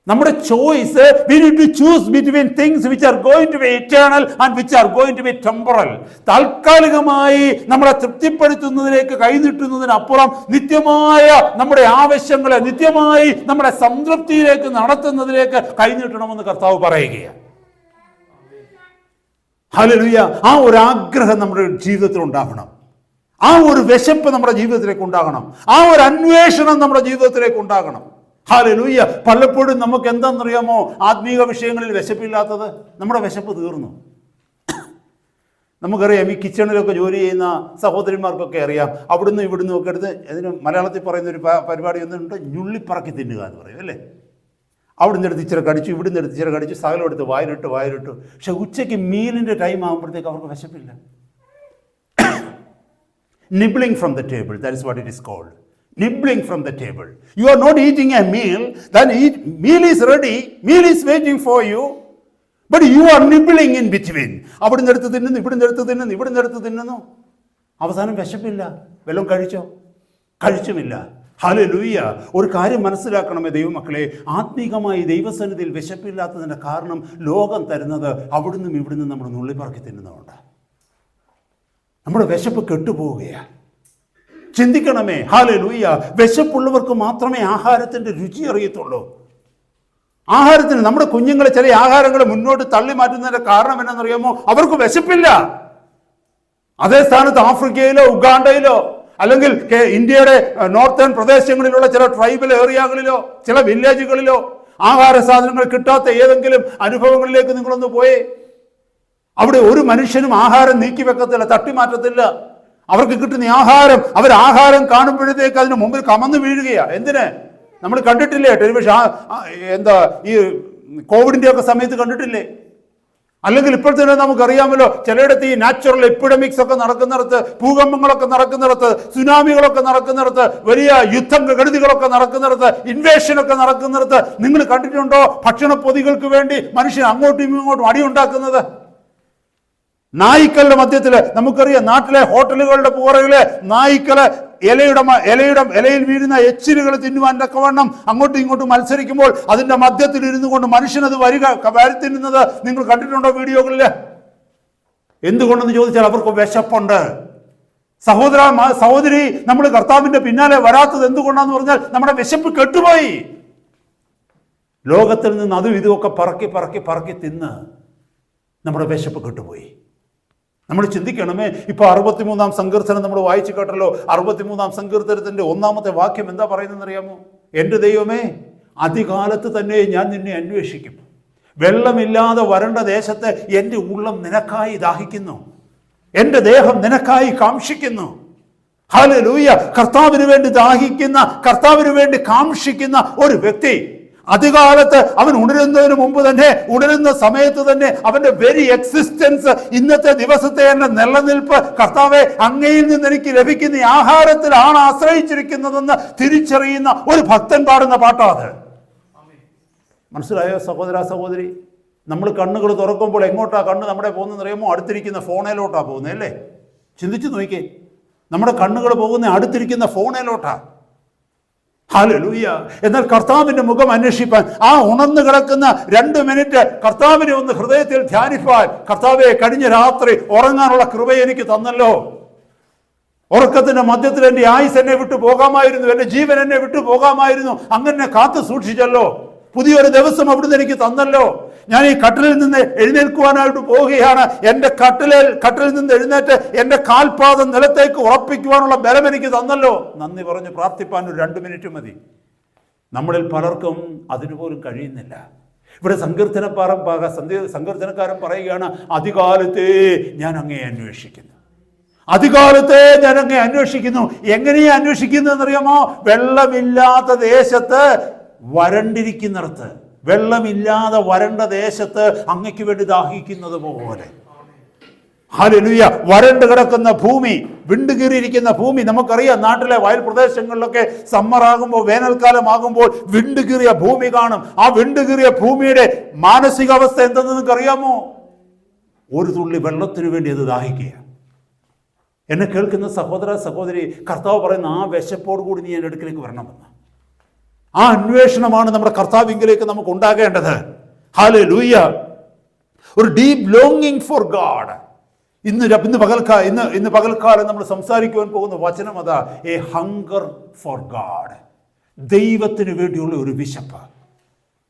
നമ്മുടെ choice, we need to choose between things which are going to be eternal and which are going to be temporal. താൽക്കാലികമായി നമ്മളെ തൃപ്തിപ്പെടുത്തുന്നതിലേക്ക് കൈനീട്ടുന്നതിനപ്പുറം നിത്യമായ നമ്മുടെ ആവശ്യങ്ങളെ, നിത്യമായി നമ്മുടെ സംതൃപ്തിയിലേക്ക് നടത്തുന്നതിലേക്ക് കൈനീട്ടണമെന്ന് കർത്താവ് പറയുകയാണ്. ഹല്ലേലൂയ. ആ ഒരു ആഗ്രഹം നമ്മുടെ ജീവിതത്തിൽ ഉണ്ടാകണം, ആ ഒരു വിശപ്പ് നമ്മുടെ ജീവിതത്തിലേക്ക് ഉണ്ടാകണം, ആ ഒരു അന്വേഷണം നമ്മുടെ ജീവിതത്തിലേക്ക് ഉണ്ടാകണം. ഹല്ലേലൂയ. പലപ്പോഴും നമുക്ക് എന്താണെന്നറിയാമോ ആത്മീക വിഷയങ്ങളിൽ വിശപ്പില്ലാത്തത്? നമ്മുടെ വിശപ്പ് തീർന്നു. നമുക്കറിയാം, ഈ കിച്ചണിലൊക്കെ ജോലി ചെയ്യുന്ന സഹോദരിമാർക്കൊക്കെ അറിയാം, അവിടുന്ന് ഇവിടുന്ന് ഒക്കെ എടുത്ത്, ഇതിന് മലയാളത്തിൽ പറയുന്ന ഒരു പരിപാടി ഒന്നുണ്ട്, ഞുള്ളിപ്പറക്കി തിന്നുക എന്ന് പറയും, അല്ലേ? അവിടുന്ന് എടുത്ത് ഇച്ചിരി കടിച്ചു, ഇവിടുന്ന് എടുത്ത് ഇച്ചിരി കടിച്ചു, സകലം എടുത്ത് വായിലിട്ടു. പക്ഷെ ഉച്ചയ്ക്ക് മീലിൻ്റെ ടൈം ആകുമ്പോഴത്തേക്ക് അവർക്ക് വിശപ്പില്ല. Nibbling from the table, that is what it is cold. Nibbling from the table. You are not eating a meal, then meal is ready, meal is waiting for you, but you are nibbling in between. അവിടുന്ന് എടുത്ത് തിന്നുന്നു, ഇവിടുന്ന് എടുത്ത് തിന്നുന്നു, അവസാനം വിശപ്പില്ല. വല്ലതും കഴിച്ചുമില്ല. Hallelujah. ഒരു കാര്യം മനസ്സിലാക്കണമേ ദൈവമക്കളെ, ആത്മീകമായി ദൈവസന്നിധിയിൽ വിശപ്പില്ലാത്തതിൻ്റെ കാരണം ലോകം തരുന്നത് അവിടുന്നും ഇവിടുന്നും നമ്മൾ നുള്ളിപ്പറക്കി തിന്നുന്നതുകൊണ്ട് നമ്മുടെ വിശപ്പ് കെട്ടുപോവുകയാണ്. ചിന്തിക്കണമേ. ഹല്ലേലൂയ. വിശപ്പുള്ളവർക്ക് മാത്രമേ ആഹാരത്തിൻ്റെ രുചി അറിയത്തുള്ളൂ. ആഹാരത്തിന് നമ്മുടെ കുഞ്ഞുങ്ങളെ ചില ആഹാരങ്ങൾ മുന്നോട്ട് തള്ളി മാറ്റുന്നതിൻ്റെ കാരണം എന്നറിയാമോ? അവർക്ക് വിശപ്പില്ല. അതേ സ്ഥാനത്ത് ആഫ്രിക്കയിലോ ഉഗാണ്ടയിലോ അല്ലെങ്കിൽ ഇന്ത്യയുടെ നോർത്തേൺ പ്രദേശങ്ങളിലുള്ള ചില ട്രൈബൽ ഏരിയകളിലോ ചില വില്ലേജുകളിലോ ആഹാര സാധനങ്ങൾ കിട്ടാത്ത ഏതെങ്കിലും അനുഭവങ്ങളിലേക്ക് നിങ്ങളൊന്ന് പോയേ. അവിടെ ഒരു മനുഷ്യനും ആഹാരം നീക്കി വെക്കത്തില്ല, തട്ടിമാറ്റത്തില്ല. അവർക്ക് കിട്ടുന്ന ആഹാരം, അവർ ആഹാരം കാണുമ്പോഴത്തേക്ക് അതിന് മുമ്പിൽ കമന്ന് വീഴുകയാ. എന്തിന്? നമ്മൾ കണ്ടിട്ടില്ലേ ടെലിവിഷൻ, ഈ കോവിഡിന്റെ ഒക്കെ സമയത്ത് കണ്ടിട്ടില്ലേ? അല്ലെങ്കിൽ ഇപ്പോൾ തന്നെ നമുക്കറിയാമല്ലോ, ചിലയിടത്ത് ഈ നാച്ചുറൽ എപ്പിഡമിക്സ് ഒക്കെ നടക്കുന്നിടത്ത്, ഭൂകമ്പങ്ങളൊക്കെ നടക്കുന്നിടത്ത്, സുനാമികളൊക്കെ നടക്കുന്നിടത്ത്, വലിയ യുദ്ധഗതികളൊക്കെ നടക്കുന്നിടത്ത്, ഇൻവേഷനൊക്കെ നടക്കുന്നിടത്ത് നിങ്ങൾ കണ്ടിട്ടുണ്ടോ ഭക്ഷണ പൊതികൾക്ക് വേണ്ടി മനുഷ്യൻ അങ്ങോട്ടും ഇങ്ങോട്ടും അടിയുണ്ടാക്കുന്നത്? നായ്ക്കളുടെ മധ്യത്തില് നമുക്കറിയാം, നാട്ടിലെ ഹോട്ടലുകളുടെ പുറകില് നായ്ക്കള് ഇലയിൽ വീഴുന്ന എച്ചിലുകൾ തിന്നുവാൻ തക്കവണ്ണം അങ്ങോട്ടും ഇങ്ങോട്ടും മത്സരിക്കുമ്പോൾ അതിന്റെ മധ്യത്തിൽ ഇരുന്നു കൊണ്ട് മനുഷ്യനത് വരുത്തിന്നുന്നത് നിങ്ങൾ കണ്ടിട്ടുണ്ടോ വീഡിയോകളില്? എന്തുകൊണ്ടെന്ന് ചോദിച്ചാൽ അവർക്ക് വിശപ്പുണ്ട്. സഹോദരി, നമ്മൾ കർത്താവിന്റെ പിന്നാലെ വരാത്തത് എന്തുകൊണ്ടാന്ന് പറഞ്ഞാൽ നമ്മുടെ വിശപ്പ് കെട്ടുപോയി. ലോകത്തിൽ നിന്ന് അതും ഇതുമൊക്കെ പറക്കി തിന്ന് നമ്മുടെ വിശപ്പ് കെട്ടുപോയി. നമ്മൾ ചിന്തിക്കണമേ. ഇപ്പൊ 63-ാം സങ്കീർത്തനം നമ്മൾ വായിച്ചു കേട്ടല്ലോ. 63-ാം സങ്കീർത്തനത്തിന്റെ 1-ാമത്തെ വാക്യം എന്താ പറയുന്നതെന്ന് അറിയാമോ? എൻ്റെ ദൈവമേ, അതികാലത്ത് തന്നെ ഞാൻ നിന്നെ അന്വേഷിക്കും. വെള്ളമില്ലാതെ വരണ്ട ദേശത്ത് എൻ്റെ ഉള്ളം നിനക്കായി ദാഹിക്കുന്നു, എൻ്റെ ദേഹം നിനക്കായി കാംക്ഷിക്കുന്നു. ഹല്ലേലൂയ! കർത്താവിന് വേണ്ടി ദാഹിക്കുന്ന, കർത്താവിന് വേണ്ടി കാംക്ഷിക്കുന്ന ഒരു വ്യക്തി അധികാലത്ത് അവൻ ഉണരുന്നതിന് മുമ്പ് തന്നെ, ഉണരുന്ന സമയത്ത് തന്നെ അവന്റെ വെരി എക്സിസ്റ്റൻസ്, ഇന്നത്തെ ദിവസത്തെ എന്റെ നിലനിൽപ്പ് കർത്താവെ അങ്ങയിൽ നിന്ന് എനിക്ക് ലഭിക്കുന്ന ആഹാരത്തിലാണ് ആശ്രയിച്ചിരിക്കുന്നതെന്ന് തിരിച്ചറിയുന്ന ഒരു ഭക്തൻ പാടുന്ന പാട്ടാത്. മനസ്സിലായോ സഹോദര സഹോദരി? നമ്മൾ കണ്ണുകൾ തുറക്കുമ്പോൾ എങ്ങോട്ടാ കണ്ണ് നമ്മുടെ പോകുന്നതെന്ന് അറിയാമോ? അടുത്തിരിക്കുന്ന ഫോണിലോട്ടാ പോകുന്നത് അല്ലേ? ചിന്തിച്ചു നോക്കിയേ, നമ്മുടെ കണ്ണുകൾ പോകുന്ന അടുത്തിരിക്കുന്ന ഫോണിലോട്ടാ. ഹല്ലേലൂയ! എന്നാൽ കർത്താവിന്റെ മുഖം അന്വേഷിപ്പാൻ, ആ ഉണർന്നു കിടക്കുന്ന 2 മിനിറ്റ് കർത്താവിനെ ഒന്ന് ഹൃദയത്തിൽ ധ്യാനിപ്പാൻ, കർത്താവെ കഴിഞ്ഞ രാത്രി ഉറങ്ങാനുള്ള കൃപ എനിക്ക് തന്നല്ലോ. ഉറക്കത്തിന്റെ മധ്യത്തിൽ എൻ്റെ ആയുസ് എന്നെ വിട്ടു പോകാമായിരുന്നു, എൻ്റെ ജീവൻ എന്നെ വിട്ടു പോകാമായിരുന്നു, അങ്ങനെ കാത്തു സൂക്ഷിച്ചല്ലോ. പുതിയൊരു ദിവസം അവിടുന്ന് എനിക്ക് തന്നല്ലോ. ഞാൻ ഈ കട്ടിലിൽ നിന്ന് എഴുന്നേൽക്കുവാനായിട്ട് പോവുകയാണ്. എൻ്റെ കട്ടിലിൽ നിന്ന് എഴുന്നേറ്റ് എൻ്റെ കാൽപാദം നിലത്തേക്ക് ഉറപ്പിക്കുവാനുള്ള ബലം എനിക്ക് തന്നല്ലോ. നന്ദി പറഞ്ഞ് പ്രാർത്ഥിപ്പാൻ ഒരു 2 മിനിറ്റ് മതി. നമ്മളിൽ പലർക്കും അതിനുപോലും കഴിയുന്നില്ല. ഇവിടെ സങ്കീർത്തനക്കാരൻ പറയുകയാണ്, അതികാലത്തെ ഞാൻ അങ്ങേ അന്വേഷിക്കുന്നു. അതികാലത്തെ ഞാൻ അങ്ങേ അന്വേഷിക്കുന്നു. എങ്ങനെയാ അന്വേഷിക്കുന്നതെന്നറിയാമോ? വെള്ളമില്ലാത്ത ദേശത്ത്, വരണ്ടിരിക്കുന്നിടത്ത്, വെള്ളമില്ലാതെ വരണ്ട ദേശത്ത് അങ്ങയ്ക്ക് വേണ്ടി ദാഹിക്കുന്നത് പോലെ. ഹല്ലേലൂയ! വരണ്ട് കിടക്കുന്ന ഭൂമി, വിണ്ടുകീറിയിരിക്കുന്ന ഭൂമി. നമുക്കറിയാം, നാട്ടിലെ വയൽ പ്രദേശങ്ങളിലൊക്കെ സമ്മറാകുമ്പോൾ, വേനൽക്കാലമാകുമ്പോൾ വിണ്ടുകീറിയ ഭൂമി കാണും. ആ വിണ്ടുകീറിയ ഭൂമിയുടെ മാനസികാവസ്ഥ എന്തെന്ന് നിങ്ങൾക്ക് അറിയാമോ? ഒരു തുള്ളി വെള്ളത്തിന് വേണ്ടി അത് ദാഹിക്കുക. എന്നെ കേൾക്കുന്ന സഹോദര സഹോദരി, കർത്താവ് പറയുന്ന ആ വിശപ്പോട് കൂടി നീ എൻ്റെ അടുക്കിലേക്ക് വരണമെന്ന്. ആ അന്വേഷണമാണ് നമ്മുടെ കർത്താവിങ്കിലേക്ക് നമുക്ക് ഉണ്ടാകേണ്ടത്. ഹല്ലേലൂയ! ഒരു ഡീപ് ലോങ്ങിങ് ഫോർ ഗാഡ്. ഇന്ന് പകൽക്കാലം നമ്മൾ സംസാരിക്കുവാൻ പോകുന്ന വചനം അതാ, എ ഹങ്കർ ഫോർ ഗാഡ്. ദൈവത്തിന് വേണ്ടിയുള്ള ഒരു വിശപ്പ്.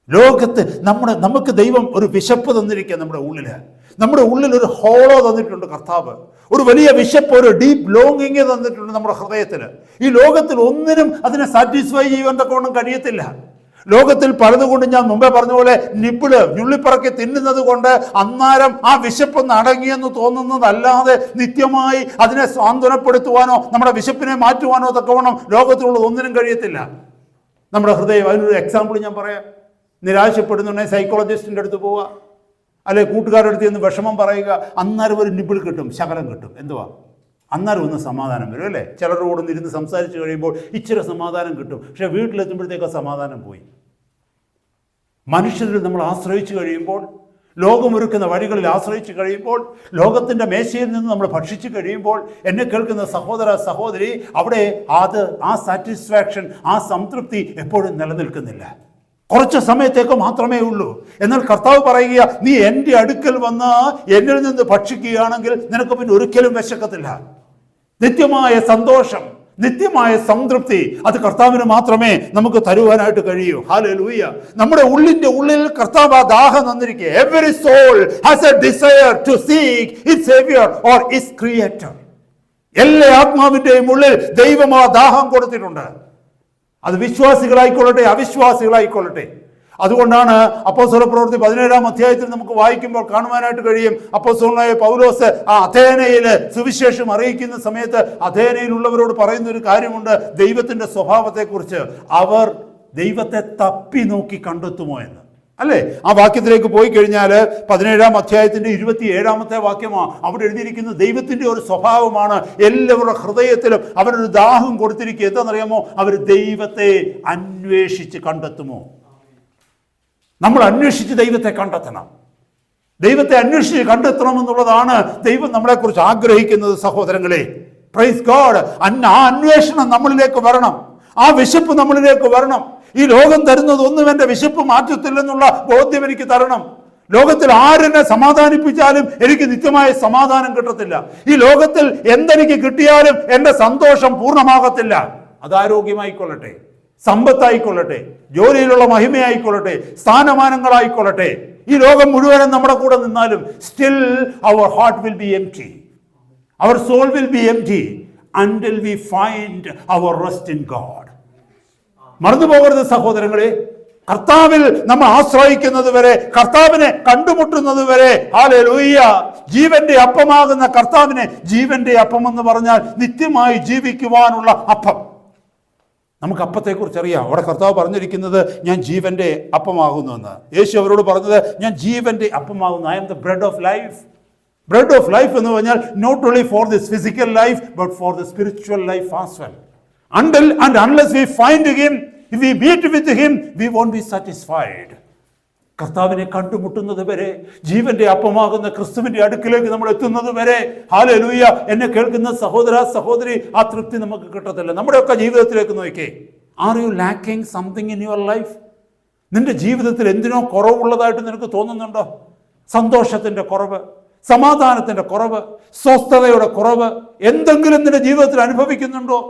ലോകത്ത് നമുക്ക് ദൈവം ഒരു വിശപ്പ് തന്നിരിക്കുക. നമ്മുടെ ഉള്ളിൽ ഒരു ഹോളോ തന്നിട്ടുണ്ട് കർത്താവ്. ഒരു വലിയ വിശപ്പ്, ഒരു ഡീപ്പ് ലോങ്ങിങ് തന്നിട്ടുണ്ട് നമ്മുടെ ഹൃദയത്തിന്. ഈ ലോകത്തിൽ ഒന്നിനും അതിനെ സാറ്റിസ്ഫൈ ചെയ്യുവാൻ തക്കവണ്ണം കഴിയത്തില്ല. ലോകത്തിൽ പലതുകൊണ്ട് ഞാൻ മുമ്പേ പറഞ്ഞ പോലെ ഞുള്ളിപ്പറക്കി തിന്നുന്നത് കൊണ്ട് അന്നേരം ആ വിശപ്പൊന്ന് അടങ്ങിയെന്ന് തോന്നുന്നതല്ലാതെ നിത്യമായി അതിനെ സാന്ത്വനപ്പെടുത്തുവാനോ നമ്മുടെ വിശപ്പിനെ മാറ്റുവാനോ തക്കവണ്ണം ലോകത്തിലുള്ളത് ഒന്നിനും കഴിയത്തില്ല. നമ്മുടെ ഹൃദയം, അതിനൊരു എക്സാമ്പിൾ ഞാൻ പറയാം. നിരാശപ്പെടുന്നുണ്ടെങ്കിൽ സൈക്കോളജിസ്റ്റിൻ്റെ അടുത്ത് പോവുക, അല്ലെ കൂട്ടുകാരുടെ അടുത്ത് നിന്ന് വിഷമം പറയുക. അന്നേരം ഒരു നിബിൾ കിട്ടും, ശകലം കിട്ടും. എന്തുവാ? അന്നേരം ഒന്ന് സമാധാനം വരും അല്ലേ? ചിലരോടൊന്ന് ഇരുന്ന് സംസാരിച്ച് കഴിയുമ്പോൾ ഇച്ചിരി സമാധാനം കിട്ടും. പക്ഷെ വീട്ടിലെത്തുമ്പോഴത്തേക്ക് സമാധാനം പോയി. മനുഷ്യരിൽ നമ്മൾ ആശ്രയിച്ച് കഴിയുമ്പോൾ, ലോകമൊരുക്കുന്ന വഴികളിൽ ആശ്രയിച്ച് കഴിയുമ്പോൾ, ലോകത്തിൻ്റെ മേശയിൽ നിന്ന് നമ്മൾ ഭക്ഷിച്ച് കഴിയുമ്പോൾ, എന്നെ കേൾക്കുന്ന സഹോദര സഹോദരി, അവിടെ ആ സാറ്റിസ്ഫാക്ഷൻ, ആ സംതൃപ്തി എപ്പോഴും നിലനിൽക്കുന്നില്ല. കുറച്ച് സമയത്തേക്ക് മാത്രമേ ഉള്ളൂ. എന്നാൽ കർത്താവ് പറയുക, നീ എൻ്റെ അടുക്കൽ വന്ന് എന്നിൽ നിന്ന് ഭക്ഷിക്കുകയാണെങ്കിൽ നിനക്ക് പിന്നെ ഒരിക്കലും വിശക്കത്തില്ല. നിത്യമായ സന്തോഷം, നിത്യമായ സംതൃപ്തി അത് കർത്താവിന് മാത്രമേ നമുക്ക് തരുവാനായിട്ട് കഴിയൂ. ഹല്ലേലൂയ! നമ്മുടെ ഉള്ളിൽ കർത്താവ് ആ ദാഹം തന്നിരിക്കുക. Every soul has a desire to seek its saviour or its creator. എല്ലാ ആത്മാവിന്റെയും ഉള്ളിൽ ദൈവം ആ ദാഹം കൊടുത്തിട്ടുണ്ട്. അത് വിശ്വാസികളായിക്കൊള്ളട്ടെ അവിശ്വാസികളായിക്കൊള്ളട്ടെ. അതുകൊണ്ടാണ് അപ്പോസ്തലപ്രവൃത്തി 17-ാം അധ്യായത്തിൽ നമുക്ക് വായിക്കുമ്പോൾ കാണുവാനായിട്ട് കഴിയും, അപ്പോസ്തലനായ പൗലോസ് ആ അഥേനയിൽ സുവിശേഷം അറിയിക്കുന്ന സമയത്ത് അഥേനയിലുള്ളവരോട് പറയുന്ന ഒരു കാര്യമുണ്ട് ദൈവത്തിന്റെ സ്വഭാവത്തെക്കുറിച്ച്. അവർ ദൈവത്തെ തപ്പി നോക്കി കണ്ടെത്തുമോ എന്ന്, അല്ലേ? ആ വാക്യത്തിലേക്ക് പോയി കഴിഞ്ഞാൽ 17-ാം അധ്യായത്തിന്റെ 27-ാമത്തെ വാക്യമാണ്. അവിടെ എഴുതിയിരിക്കുന്നത് ദൈവത്തിന്റെ ഒരു സ്വഭാവമാണ്. എല്ലാവരുടെ ഹൃദയത്തിലും അവരൊരു ദാഹം കൊടുത്തിരിക്കുക. എന്താണെന്നറിയാമോ? അവർ ദൈവത്തെ അന്വേഷിച്ച് കണ്ടെത്തുമോ? നമ്മൾ അന്വേഷിച്ച് ദൈവത്തെ കണ്ടെത്തണം. ദൈവത്തെ അന്വേഷിച്ച് കണ്ടെത്തണമെന്നുള്ളതാണ് ദൈവം നമ്മളെക്കുറിച്ച് ആഗ്രഹിക്കുന്നത്. സഹോദരങ്ങളെ, പ്രൈസ് ഗോഡ്. ആ അന്വേഷണം നമ്മളിലേക്ക് വരണം. ആ വിശപ്പ് നമ്മളിലേക്ക് വരണം. ഈ ലോകം തരുന്നത് ഒന്നും എൻ്റെ വിശപ്പ് മാറ്റത്തില്ലെന്നുള്ള ബോധ്യം എനിക്ക് തരണം. ലോകത്തിൽ ആരെന്നെ സമാധാനിപ്പിച്ചാലും എനിക്ക് നിത്യമായ സമാധാനം കിട്ടത്തില്ല. ഈ ലോകത്തിൽ എന്തെനിക്ക് കിട്ടിയാലും എൻ്റെ സന്തോഷം പൂർണ്ണമാകത്തില്ല. അത് ആരോഗ്യമായിക്കൊള്ളട്ടെ, സമ്പത്തായിക്കൊള്ളട്ടെ, ജോലിയിലുള്ള മഹിമയായിക്കൊള്ളട്ടെ, സ്ഥാനമാനങ്ങളായിക്കൊള്ളട്ടെ. ഈ ലോകം മുഴുവനും നമ്മുടെ കൂടെ നിന്നാലും still our heart will be empty, our soul will be empty until we find our rest in God. മറന്നു പോകരുത് സഹോദരങ്ങളെ, കർത്താവിൽ നമ്മൾ ആശ്രയിക്കുന്നത് വരെ, കർത്താവിനെ കണ്ടുമുട്ടുന്നത് വരെ, ഹല്ലേലൂയ, ജീവന്റെ അപ്പമാകുന്ന കർത്താവിനെ, ജീവന്റെ അപ്പം എന്ന് പറഞ്ഞാൽ നിത്യമായി ജീവിക്കുവാനുള്ള അപ്പം. നമുക്ക് അപ്പത്തെക്കുറിച്ച് അറിയാം. അവിടെ കർത്താവ് പറഞ്ഞിരിക്കുന്നത് ഞാൻ ജീവന്റെ അപ്പമാകുന്നു എന്ന്. യേശു അവരോട് പറഞ്ഞത് ഞാൻ ജീവന്റെ അപ്പമാകുന്നു. I am the bread of life. Bread of life എന്ന് പറഞ്ഞാൽ not only for this physical life but for the spiritual life as well. Until and unless we find him, if we meet with him, we won't be satisfied. കർത്താവിനെ കണ്ടുമുട്ടുന്നത് വരെ, ജീവന്റെ അപ്പമാകുന്ന ക്രിസ്തുവിന്റെ അടുക്കിലേക്ക് നമ്മൾ എത്തുന്നത് വരെ, ഹല്ലേലൂയ, എന്നെ കേൾക്കുന്ന സഹോദര സഹോദരി, ആ തൃപ്തി നമുക്ക് കിട്ടത്തില്ല. നമ്മുടെയൊക്കെ ജീവിതത്തിലേക്ക് നോക്കിക്കേ. Are you lacking something in your life? നിന്റെ ജീവിതത്തിൽ എന്തിനോ കുറവുള്ളതായിട്ട് നിനക്ക് തോന്നുന്നുണ്ടോ? സന്തോഷത്തിന്റെ കുറവ്, സമാധാനത്തിന്റെ കുറവ്, സ്വസ്ഥതയുടെ കുറവ് എന്തെങ്കിലും നിന്റെ ജീവിതത്തിൽ അനുഭവിക്കുന്നുണ്ടോ?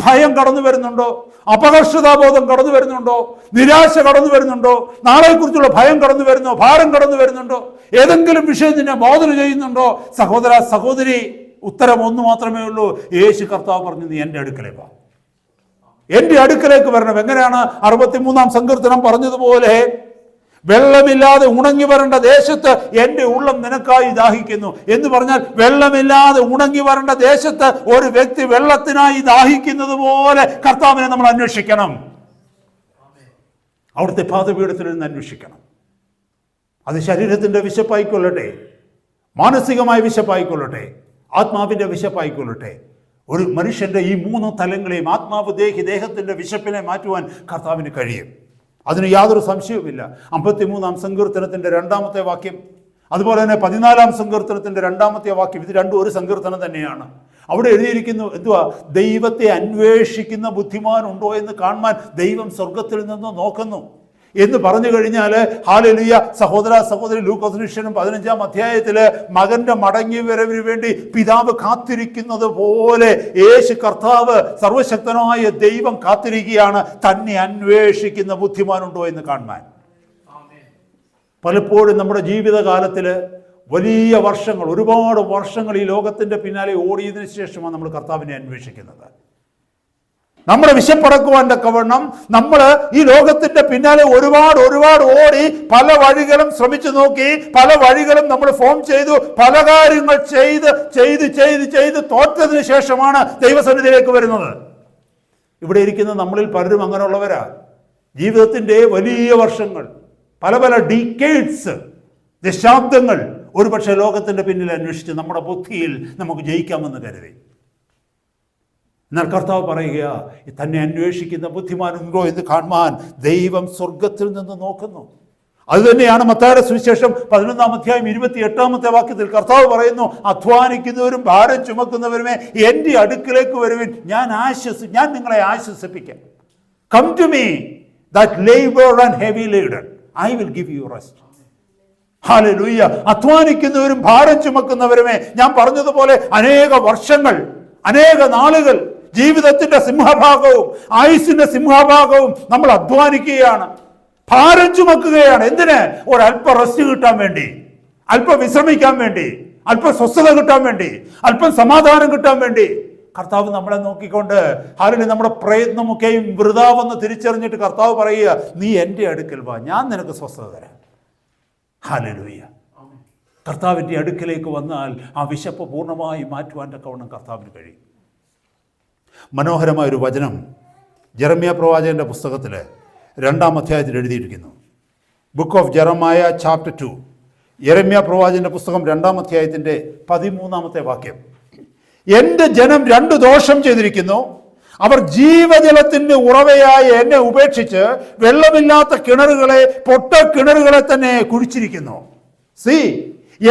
ഭയം കടന്നു വരുന്നുണ്ടോ? അപകർഷതാബോധം കടന്നു വരുന്നുണ്ടോ? നിരാശ കടന്നു വരുന്നുണ്ടോ? നാളെക്കുറിച്ചുള്ള ഭയം കടന്നു വരുന്നോ? ഭാരം കടന്നു വരുന്നുണ്ടോ? ഏതെങ്കിലും വിഷയം നിന്നെ ബോധന ചെയ്യുന്നുണ്ടോ? സഹോദര സഹോദരി, ഉത്തരം ഒന്ന് മാത്രമേ ഉള്ളൂ. യേശു കർത്താവ് പറഞ്ഞു, നീ എൻ്റെ അടുക്കലേക്ക് വാ, എൻ്റെ അടുക്കലേക്ക് വരണം. എങ്ങനെയാണ്? 63-ാം സങ്കീർത്തനം പറഞ്ഞതുപോലെ, വെള്ളമില്ലാതെ ഉണങ്ങി വരേണ്ട ദേശത്ത് എൻ്റെ ഉള്ളം നിനക്കായി ദാഹിക്കുന്നു എന്ന് പറഞ്ഞാൽ, വെള്ളമില്ലാതെ ഉണങ്ങി വരേണ്ട ദേശത്ത് ഒരു വ്യക്തി വെള്ളത്തിനായി ദാഹിക്കുന്നത് പോലെ കർത്താവിനെ നമ്മൾ അന്വേഷിക്കണം. അവിടുത്തെ പാദപീഠത്തിൽ നിന്ന് അന്വേഷിക്കണം. അത് ശരീരത്തിൻ്റെ വിശപ്പായിക്കൊള്ളട്ടെ, മാനസികമായ വിശപ്പായിക്കൊള്ളട്ടെ, ആത്മാവിൻ്റെ വിശപ്പായിക്കൊള്ളട്ടെ. ഒരു മനുഷ്യൻ്റെ ഈ 3 തലങ്ങളെയും, ആത്മാവ്, ദേഹത്തിൻ്റെ വിശപ്പിനെ മാറ്റുവാൻ കർത്താവിന് കഴിയും. അതിന് യാതൊരു സംശയവുമില്ല. 53-ാം സങ്കീർത്തനത്തിൻ്റെ 2-ാമത്തെ വാക്യം, അതുപോലെ തന്നെ 14-ാം സങ്കീർത്തനത്തിൻ്റെ 2-ാമത്തെ വാക്യം, ഇത് രണ്ടും ഒരു സങ്കീർത്തനം തന്നെയാണ്. അവിടെ എഴുതിയിരിക്കുന്നു എന്തുവാ? ദൈവത്തെ അന്വേഷിക്കുന്ന ബുദ്ധിമാനുണ്ടോ എന്ന് കാണുവാൻ ദൈവം സ്വർഗത്തിൽ നിന്ന് നോക്കുന്നു എന്ന് പറഞ്ഞു കഴിഞ്ഞാൽ, ഹല്ലേലൂയ, സഹോദര സഹോദരി, ലൂക്കോസ് സുവിശേഷം 15-ാം അധ്യായത്തിൽ മകന്റെ മടങ്ങി വരവിന് വേണ്ടി പിതാവ് കാത്തിരിക്കുന്നത് പോലെ യേശു കർത്താവ്, സർവശക്തനായ ദൈവം കാത്തിരിക്കുകയാണ് തന്നെ അന്വേഷിക്കുന്ന ബുദ്ധിമാനുണ്ടോ എന്ന് കാണുവാൻ. പലപ്പോഴും നമ്മുടെ ജീവിതകാലത്തിൽ വലിയ വർഷങ്ങൾ, ഒരുപാട് വർഷങ്ങൾ ഈ ലോകത്തിൻ്റെ പിന്നാലെ ഓടിയതിനു ശേഷമാണ് നമ്മൾ കർത്താവിനെ അന്വേഷിക്കുന്നത്. നമ്മുടെ വിശപ്പടക്കുവാൻ തക്കവണ്ണം നമ്മൾ ഈ ലോകത്തിന്റെ പിന്നാലെ ഒരുപാട് ഓടി പല വഴികളും ശ്രമിച്ചു നോക്കി, പല വഴികളും നമ്മൾ ഫോം ചെയ്തു, പല കാര്യങ്ങൾ ചെയ്ത് തോറ്റതിന് ശേഷമാണ് ദൈവസന്നിധിയിലേക്ക് വരുന്നത്. ഇവിടെ ഇരിക്കുന്ന നമ്മളിൽ പലരും അങ്ങനെയുള്ളവരാ. ജീവിതത്തിന്റെ വലിയ വർഷങ്ങൾ, പല ഡീക്കേഡ്സ്, ദശാബ്ദങ്ങൾ ഒരുപക്ഷെ ലോകത്തിന്റെ പിന്നിൽ അന്വേഷിച്ച് നമ്മുടെ ബുദ്ധിയിൽ നമുക്ക് ജയിക്കാമെന്ന് കരുതി. എന്നാൽ കർത്താവ് പറയുക, തന്നെ അന്വേഷിക്കുന്ന ബുദ്ധിമാനുണ്ടോ എന്ന് കാണുവാൻ ദൈവം സ്വർഗത്തിൽ നിന്ന് നോക്കുന്നു. അതുതന്നെയാണ് മത്തായിയുടെ സുവിശേഷം 11-ാം അധ്യായം 28-ാമത്തെ വാക്യത്തിൽ കർത്താവ് പറയുന്നു, അധ്വാനിക്കുന്നവരും ഭാരം ചുമക്കുന്നവരുമേ എൻ്റെ അടുക്കിലേക്ക് വരുവിൻ, ഞാൻ നിങ്ങളെ ആശ്വസിപ്പിക്കാം. Come to me that labour and heavy laden, I will give you rest. Hallelujah. അധ്വാനിക്കുന്നവരും ഭാരം ചുമക്കുന്നവരുമേ, ഞാൻ പറഞ്ഞതുപോലെ അനേക വർഷങ്ങൾ, അനേക നാളുകൾ, ജീവിതത്തിന്റെ സിംഹഭാഗവും ആയുസിന്റെ സിംഹഭാഗവും നമ്മൾ അധ്വാനിക്കുകയാണ്, ഭാരം ചുമക്കുകയാണ്. എന്തിന്? ഒരല്പ റെസ്റ്റ് കിട്ടാൻ വേണ്ടി, അല്പം വിശ്രമിക്കാൻ വേണ്ടി, അല്പം സ്വസ്ഥത കിട്ടാൻ വേണ്ടി, അല്പം സമാധാനം കിട്ടാൻ വേണ്ടി. കർത്താവ് നമ്മളെ നോക്കിക്കൊണ്ട് ഹല്ലേലൂയ നമ്മുടെ പ്രയത്നമൊക്കെയും വൃഥാവെന്ന് തിരിച്ചറിഞ്ഞിട്ട് കർത്താവ് പറയുക, നീ എൻ്റെ അടുക്കൽ വാ, ഞാൻ നിനക്ക് സ്വസ്ഥത തരാം. ഹല്ലേലൂയ. കർത്താവിൻ്റെ അടുക്കലേക്ക് വന്നാൽ ആ വിശപ്പ് പൂർണ്ണമായി മാറ്റുവാൻ തക്കവണ്ണം കർത്താവിന് കഴിയും. മനോഹരമായൊരു വചനം ജെറമ്യാ പ്രവാചകൻ്റെ പുസ്തകത്തിൽ 2-ാം അധ്യായത്തിൽ എഴുതിയിരിക്കുന്നു. ബുക്ക് ഓഫ് ജെറമായ ചാപ്റ്റർ 2, യെരമ്യാ പ്രവാചകൻ്റെ പുസ്തകം 2-ാം അധ്യായത്തിൻ്റെ 13-ാമത്തെ വാക്യം. എൻ്റെ ജനം 2 ദോഷം ചെയ്തിരിക്കുന്നു. അവർ ജീവജലത്തിൻ്റെ ഉറവയായ എന്നെ ഉപേക്ഷിച്ച് വെള്ളമില്ലാത്ത കിണറുകളെ, പൊട്ട കിണറുകളെ തന്നെ കുഴിച്ചിരിക്കുന്നു. സി,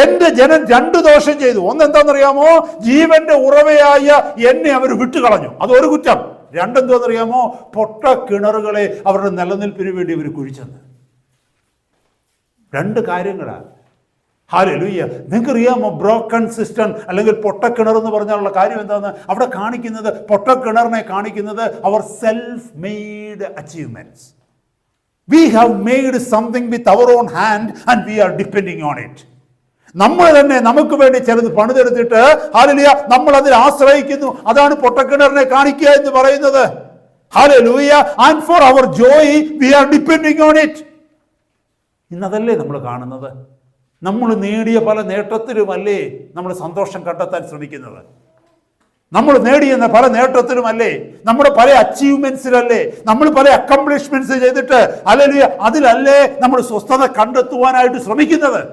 എൻ്റെ ജനം 2 ദോഷം ചെയ്തു. ഒന്നെന്താണെന്നറിയാമോ? ജീവന്റെ ഉറവയായ എന്നെ അവർ വിട്ടുകളഞ്ഞു. അതൊരു കുറ്റം. രണ്ടെന്തോന്നറിയാമോ? പൊട്ട കിണറുകളെ അവരുടെ നിലനിൽപ്പിന് വേണ്ടി അവർ കുഴിച്ചെന്ന്. 2 കാര്യങ്ങളാണ്. ഹല്ലേലൂയ. നിങ്ങൾക്കറിയാമോ ബ്രോക്കൺ സിസ്റ്റം അല്ലെങ്കിൽ പൊട്ടക്കിണർ എന്ന് പറഞ്ഞാലുള്ള കാര്യം എന്താണെന്ന്? അവിടെ കാണിക്കുന്നത്, പൊട്ടക്കിണറിനെ കാണിക്കുന്നത് our self made achievements. We have made something with our own hand and we are depending on it. നമ്മൾ തന്നെ നമുക്ക് വേണ്ടി ചിലത് പണിതെടുത്തിട്ട് ഹല്ലേലൂയ നമ്മൾ അതിൽ ആശ്രയിക്കുന്നു. അതാണ് പൊട്ടക്കിണറിനെ കാണിക്കുക എന്ന് പറയുന്നത്. Hallelujah. And for our joy we are depending on it. ഇന്നതല്ലേ നമ്മൾ കാണുന്നത്? നമ്മൾ നേടിയ പല നേട്ടത്തിലുമല്ലേ നമ്മൾ സന്തോഷം കണ്ടെത്താൻ ശ്രമിക്കുന്നത്? നമ്മൾ നേടിയ പല നേട്ടത്തിലുമല്ലേ, നമ്മുടെ പല അച്ചീവ്മെന്റ്സിലല്ലേ, നമ്മൾ പല അക്കംപ്ലിഷ്മെന്റ്സ് ചെയ്തിട്ട് ഹല്ലേലൂയ അതിലല്ലേ നമ്മൾ സ്വസ്ഥത കണ്ടെത്തുവാനായിട്ട് ശ്രമിക്കുന്നത്?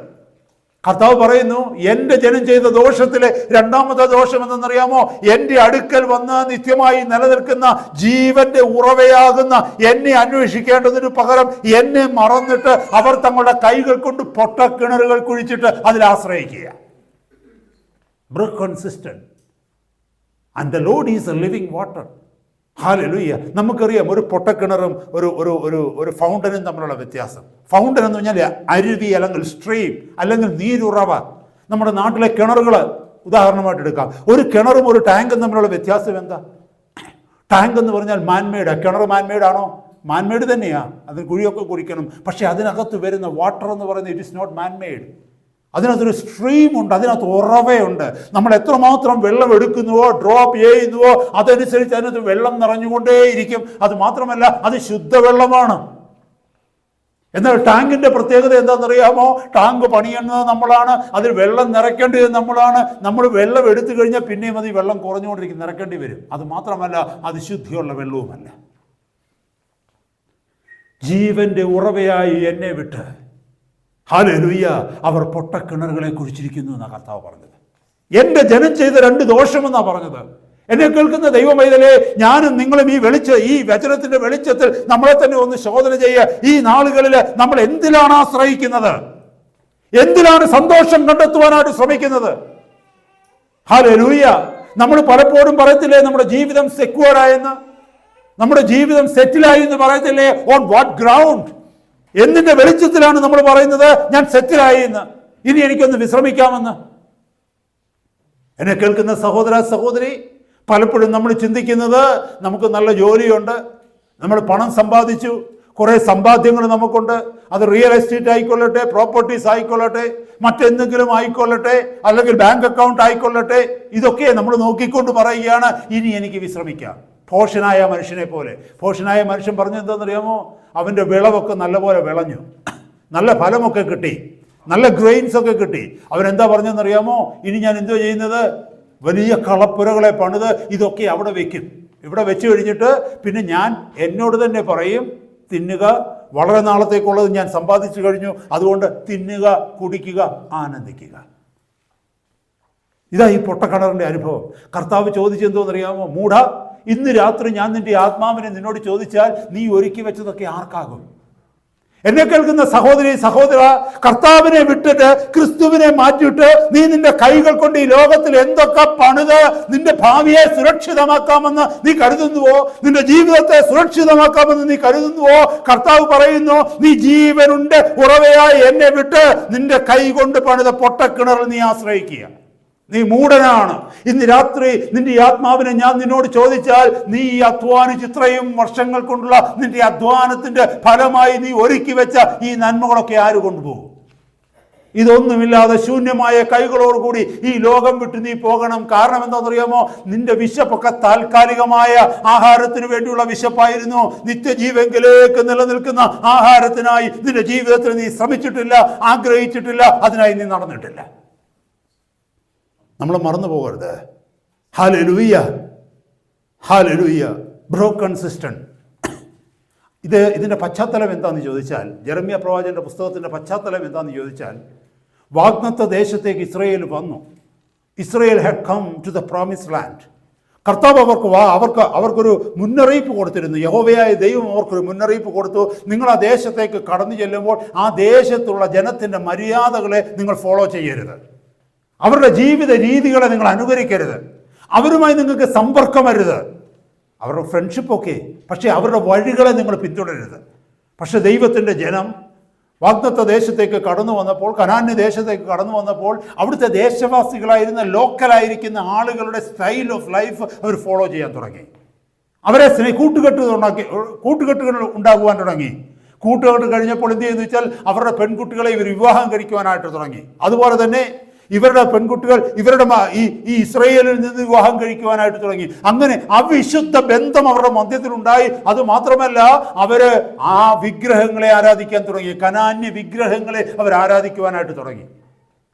കർത്താവ് പറയുന്നു, എൻ്റെ ജനം ചെയ്ത ദോഷത്തിലെ 2-ാമത്തെ ദോഷം എന്തെന്നറിയാമോ? എൻ്റെ അടുക്കൽ വന്ന് നിത്യമായി നിലനിൽക്കുന്ന ജീവന്റെ ഉറവയാകുന്ന എന്നെ അന്വേഷിക്കേണ്ടതിന് പകരം എന്നെ മറന്നിട്ട് അവർ തങ്ങളുടെ കൈകൾ കൊണ്ട് പൊട്ടക്കിണറുകൾ കുഴിച്ചിട്ട് അതിൽ ആശ്രയിക്കുക. Broken system and the Lord is A living water. Hallelujah. നമുക്കറിയാം ഒരു പൊട്ടക്കിണറും ഒരു ഒരു ഒരു ഒരു ഫൗണ്ടനും തമ്മിലുള്ള വ്യത്യാസം. ഫൗണ്ടൻ എന്ന് പറഞ്ഞാൽ അരുവി അല്ലെങ്കിൽ സ്ട്രീം അല്ലെങ്കിൽ നീരുറവ. നമ്മുടെ നാട്ടിലെ കിണറുകൾ ഉദാഹരണമായിട്ട് എടുക്കാം. ഒരു കിണറും ഒരു ടാങ്കും തമ്മിലുള്ള വ്യത്യാസം എന്താ? ടാങ്ക് എന്ന് പറഞ്ഞാൽ മാൻമെയ്ഡ്. കിണർ മാൻമെയ്ഡ് ആണോ? മാൻമെയ്ഡ് തന്നെയാണ്. അതിന് കുഴിയൊക്കെ കുഴിക്കണം. പക്ഷേ അതിനകത്ത് വരുന്ന വാട്ടർ എന്ന് പറയുന്നത് ഇറ്റ് ഇസ് നോട്ട് മാൻമെയ്ഡ്. അതിനകത്തൊരു സ്ട്രീമുണ്ട്, അതിനകത്ത് ഉറവയുണ്ട്. നമ്മൾ എത്രമാത്രം വെള്ളം എടുക്കുന്നുവോ, ഡ്രോപ്പ് ചെയ്യുന്നുവോ, അതനുസരിച്ച് അതിനകത്ത് വെള്ളം നിറഞ്ഞുകൊണ്ടേയിരിക്കും. അത് മാത്രമല്ല, അത് ശുദ്ധവെള്ളമാണ്. എന്നാൽ ടാങ്കിന്റെ പ്രത്യേകത എന്താണെന്നറിയാമോ? ടാങ്ക് പണിയുന്നത് നമ്മളാണ്, അതിൽ വെള്ളം നിറയ്ക്കേണ്ടത് നമ്മളാണ്. നമ്മൾ വെള്ളം എടുത്തു കഴിഞ്ഞാൽ പിന്നെയും അത് വെള്ളം കുറഞ്ഞുകൊണ്ടിരിക്കും, നിറയ്ക്കേണ്ടി വരും. അത് മാത്രമല്ല, അത് ശുദ്ധിയുള്ള വെള്ളവുമല്ല. ജീവന്റെ ഉറവയായി എന്നെ വിട്ട് ഹല്ലേലൂയ അവർ പൊട്ടക്കിണറുകളെ കുഴിച്ചിരിക്കുന്നു എന്നാണ് കർത്താവ് പറഞ്ഞത്. എൻ്റെ ജനം ചെയ്ത 2 ദോഷമെന്നാണ് പറഞ്ഞത്. എന്നെ കേൾക്കുന്ന ദൈവമൈതലേ, ഞാനും നിങ്ങളും ഈ വചനത്തിന്റെ വെളിച്ചത്തിൽ നമ്മളെ തന്നെ ഒന്ന് ശോധന ചെയ്യുക. ഈ നാളുകളിൽ നമ്മൾ എന്തിലാണ് ആശ്രയിക്കുന്നത്? എന്തിലാണ് സന്തോഷം കണ്ടെത്തുവാനായിട്ട് ശ്രമിക്കുന്നത്? ഹല്ലേലൂയ. നമ്മൾ പലപ്പോഴും പറയത്തില്ലേ നമ്മുടെ ജീവിതം സെക്യൂർ ആയെന്ന്, നമ്മുടെ ജീവിതം സെറ്റിലായി എന്ന് പറയത്തില്ലേ? On what ground? എന്തിന്റെ വെളിച്ചത്തിലാണ് നമ്മൾ പറയുന്നത് ഞാൻ സെറ്റിലായി എന്ന്, ഇനി എനിക്കൊന്ന് വിശ്രമിക്കാമെന്ന്? എന്നെ കേൾക്കുന്ന സഹോദര സഹോദരി, പലപ്പോഴും നമ്മൾ ചിന്തിക്കുന്നത് നമുക്ക് നല്ല ജോലിയുണ്ട്, നമ്മൾ പണം സമ്പാദിച്ചു, കുറേ സമ്പാദ്യങ്ങൾ നമുക്കുണ്ട്. അത് റിയൽ എസ്റ്റേറ്റ് ആയിക്കൊള്ളട്ടെ, പ്രോപ്പർട്ടീസ് ആയിക്കൊള്ളട്ടെ, മറ്റെന്തെങ്കിലും ആയിക്കൊള്ളട്ടെ, അല്ലെങ്കിൽ ബാങ്ക് അക്കൗണ്ട് ആയിക്കൊള്ളട്ടെ, ഇതൊക്കെ നമ്മൾ നോക്കിക്കൊണ്ട് പറയുകയാണ് ഇനി എനിക്ക് വിശ്രമിക്കാം. ഭോഷനായ മനുഷ്യനെ പോലെ. ഭോഷനായ മനുഷ്യൻ പറഞ്ഞെന്താണെന്നറിയാമോ? അവൻ്റെ വിളവൊക്കെ നല്ലപോലെ വിളഞ്ഞു, നല്ല ഫലമൊക്കെ കിട്ടി, നല്ല ഗ്രെയിൻസ് ഒക്കെ കിട്ടി. അവനെന്താ പറഞ്ഞെന്നറിയാമോ? ഇനി ഞാൻ എന്തോ ചെയ്യുന്നത്? വലിയ കളപ്പുരകളെ പണിത് ഇതൊക്കെ അവിടെ വെക്കും. ഇവിടെ വെച്ച് കഴിഞ്ഞിട്ട് പിന്നെ ഞാൻ എന്നോട് തന്നെ പറയും, തിന്നുക, വളരെ നാളത്തേക്കുള്ളത് ഞാൻ സമ്പാദിച്ചു കഴിഞ്ഞു, അതുകൊണ്ട് തിന്നുക, കുടിക്കുക, ആനന്ദിക്കുക. ഇതാ ഈ പൊട്ടക്കിണറിൻ്റെ അനുഭവം. കർത്താവ് ചോദിച്ചെന്തോന്നറിയാമോ? മൂഢ, ഇന്ന് രാത്രി ഞാൻ നിന്റെ ആത്മാവിനെ നിന്നോട് ചോദിച്ചാൽ നീ ഒരുക്കി വെച്ചതൊക്കെ ആർക്കാകും? എന്നെ കേൾക്കുന്ന സഹോദരി സഹോദര, കർത്താവിനെ വിട്ടിട്ട് ക്രിസ്തുവിനെ മാറ്റിയിട്ട് നീ നിന്റെ കൈകൾ കൊണ്ട് ഈ ലോകത്തിൽ എന്തൊക്കെ പണിത് നിന്റെ ഭാവിയെ സുരക്ഷിതമാക്കാമെന്ന് നീ കരുതുന്നുവോ? നിന്റെ ജീവിതത്തെ സുരക്ഷിതമാക്കാമെന്ന് നീ കരുതുന്നുവോ? കർത്താവ് പറയുന്നു, നീ ജീവനുണ്ട് ഉറവയായി എന്നെ വിട്ട് നിന്റെ കൈ കൊണ്ട് പണിത പൊട്ടക്കിണറിൽ നീ ആശ്രയിക്കുക. നീ മൂഢനാണ്. ഇന്ന് രാത്രി നിന്റെ ആത്മാവിനെ ഞാൻ നിന്നോട് ചോദിച്ചാൽ നീ അധ്വാനിച്ച് ഇത്രയും വർഷങ്ങൾ കൊണ്ടുള്ള നിന്റെ അധ്വാനത്തിന്റെ ഫലമായി നീ ഒരുക്കി വെച്ച ഈ നന്മകളൊക്കെ ആര് കൊണ്ടുപോകും? ഇതൊന്നുമില്ലാതെ ശൂന്യമായ കൈകളോടുകൂടി ഈ ലോകം വിട്ട് നീ പോകണം. കാരണം എന്താണെന്നറിയാമോ? നിന്റെ വിശപ്പൊക്കെ താൽക്കാലികമായ ആഹാരത്തിന് വേണ്ടിയുള്ള വിശപ്പായിരുന്നു. നിത്യജീവങ്കിലേക്ക് നിലനിൽക്കുന്ന ആഹാരത്തിനായി നിന്റെ ജീവിതത്തിൽ നീ ശ്രമിച്ചിട്ടില്ല, ആഗ്രഹിച്ചിട്ടില്ല, അതിനായി നീ നടന്നിട്ടില്ല. നമ്മൾ മറന്നു പോകരുത്. Hallelujah, hallelujah. Broken system. ഇതിൻ്റെ പശ്ചാത്തലം എന്താണെന്ന് ചോദിച്ചാൽ, ജെറമ്യ പ്രവാചകന്റെ പുസ്തകത്തിൻ്റെ പശ്ചാത്തലം എന്താണെന്ന് ചോദിച്ചാൽ, വാഗ്ദത്ത ദേശത്തേക്ക് ഇസ്രായേൽ വന്നു. Israel had come to the promised land. കർത്താവ് അവർക്കൊരു മുന്നറിയിപ്പ് കൊടുത്തിരുന്നു. യഹോവയായ ദൈവം അവർക്കൊരു മുന്നറിയിപ്പ് കൊടുത്തു. നിങ്ങൾ ആ ദേശത്തേക്ക് കടന്നു ചെല്ലുമ്പോൾ ആ ദേശത്തുള്ള ജനത്തിൻ്റെ മര്യാദകളെ നിങ്ങൾ ഫോളോ ചെയ്യരുത്. അവരുടെ ജീവിത രീതികളെ നിങ്ങൾ അനുകരിക്കരുത്. അവരുമായി നിങ്ങൾക്ക് സമ്പർക്കമരുത്. അവരുടെ ഫ്രണ്ട്ഷിപ്പൊക്കെ, പക്ഷേ അവരുടെ വഴികളെ നിങ്ങൾ പിന്തുടരരുത്. പക്ഷെ ദൈവത്തിൻ്റെ ജനം വാഗ്ദത്ത ദേശത്തേക്ക് കടന്നു വന്നപ്പോൾ, കനാന്യ ദേശത്തേക്ക് കടന്നു വന്നപ്പോൾ, അവിടുത്തെ ദേശവാസികളായിരുന്ന ലോക്കലായിരിക്കുന്ന ആളുകളുടെ സ്റ്റൈൽ ഓഫ് ലൈഫ് അവർ ഫോളോ ചെയ്യാൻ തുടങ്ങി. അവരെ കൂട്ടുകെട്ടുകൾ ഉണ്ടാകുവാൻ തുടങ്ങി. കൂട്ടുകെട്ട് കഴിഞ്ഞപ്പോൾ എന്ത് ചെയ്യുന്നു വെച്ചാൽ അവരുടെ പെൺകുട്ടികളെ ഇവർ വിവാഹം കഴിക്കുവാനായിട്ട് തുടങ്ങി. അതുപോലെ തന്നെ ഇവരുടെ പെൺകുട്ടികൾ ഇവരുടെ ഈ ഇസ്രായേലിൽ നിന്ന് വിവാഹം കഴിക്കുവാനായിട്ട് തുടങ്ങി. അങ്ങനെ അവിശുദ്ധ ബന്ധം അവരുടെ മധ്യത്തിലുണ്ടായി. അതുമാത്രമല്ല, അവര് ആ വിഗ്രഹങ്ങളെ ആരാധിക്കാൻ തുടങ്ങി. കനാന്യ വിഗ്രഹങ്ങളെ അവർ ആരാധിക്കുവാനായിട്ട് തുടങ്ങി.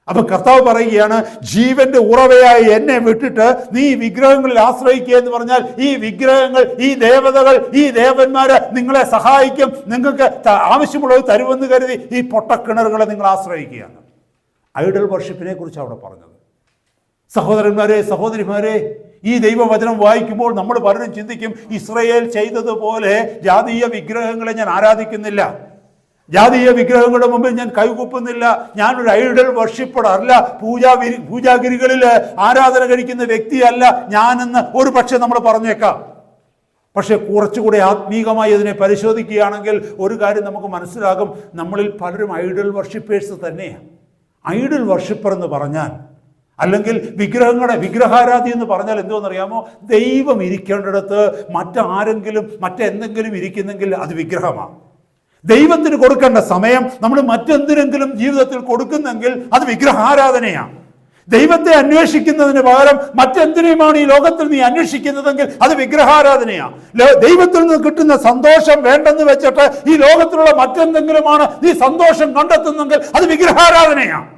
അപ്പൊ കർത്താവ് പറയുകയാണ്, ജീവന്റെ ഉറവയായി എന്നെ വിട്ടിട്ട് നീ വിഗ്രഹങ്ങളിൽ ആശ്രയിക്കുക എന്ന് പറഞ്ഞാൽ, ഈ വിഗ്രഹങ്ങൾ, ഈ ദേവതകൾ, ഈ ദേവന്മാര് നിങ്ങളെ സഹായിക്കും, നിങ്ങൾക്ക് ആവശ്യമുള്ളത് തരുമെന്ന് കരുതി ഈ പൊട്ടക്കിണറുകളെ നിങ്ങൾ ആശ്രയിക്കുകയാണ്. ഐഡൽ വർഷിപ്പിനെ കുറിച്ച് അവിടെ പറഞ്ഞത്. സഹോദരന്മാരെ, സഹോദരിമാരെ, ഈ ദൈവവചനം വായിക്കുമ്പോൾ നമ്മൾ പലരും ചിന്തിക്കും, ഇസ്രായേൽ ചെയ്തതുപോലെ ജാതീയ വിഗ്രഹങ്ങളെ ഞാൻ ആരാധിക്കുന്നില്ല, ജാതീയ വിഗ്രഹങ്ങളുടെ മുമ്പിൽ ഞാൻ കൈകൂപ്പുന്നില്ല, ഞാനൊരു ഐഡൽ വർഷിപ്പർ അല്ല, പൂജാഗിരികളിൽ ആരാധന കഴിക്കുന്ന വ്യക്തിയല്ല ഞാനെന്ന് ഒരു പക്ഷേ നമ്മൾ പറഞ്ഞേക്കാം. പക്ഷെ കുറച്ചുകൂടെ ആത്മീകമായി അതിനെ പരിശോധിക്കുകയാണെങ്കിൽ ഒരു കാര്യം നമുക്ക് മനസ്സിലാകും, നമ്മളിൽ പലരും ഐഡൽ വർഷിപ്പേഴ്സ് തന്നെയാണ്. ഐഡൽ വർഷിപ്പർ എന്ന് പറഞ്ഞാൽ, അല്ലെങ്കിൽ വിഗ്രഹാരാധി എന്ന് പറഞ്ഞാൽ എന്തോന്നറിയാമോ? ദൈവം ഇരിക്കേണ്ടിടത്ത് മറ്റെന്തെങ്കിലും ഇരിക്കുന്നെങ്കിൽ അത് വിഗ്രഹമാണ്. ദൈവത്തിന് കൊടുക്കേണ്ട സമയം നമ്മൾ മറ്റെന്തിനെങ്കിലും ജീവിതത്തിൽ കൊടുക്കുന്നെങ്കിൽ അത് വിഗ്രഹാരാധനയാണ്. ദൈവത്തെ അന്വേഷിക്കുന്നതിന് പകരം മറ്റെന്തിനെയുമാണ് ഈ ലോകത്തിൽ നീ അന്വേഷിക്കുന്നതെങ്കിൽ അത് വിഗ്രഹാരാധനയാണ്. ദൈവത്തിൽ നിന്ന് കിട്ടുന്ന സന്തോഷം വേണ്ടെന്ന് വെച്ചിട്ട് ഈ ലോകത്തിലുള്ള മറ്റെന്തെങ്കിലുമാണ് നീ സന്തോഷം കണ്ടെത്തുന്നെങ്കിൽ അത് വിഗ്രഹാരാധനയാണ്.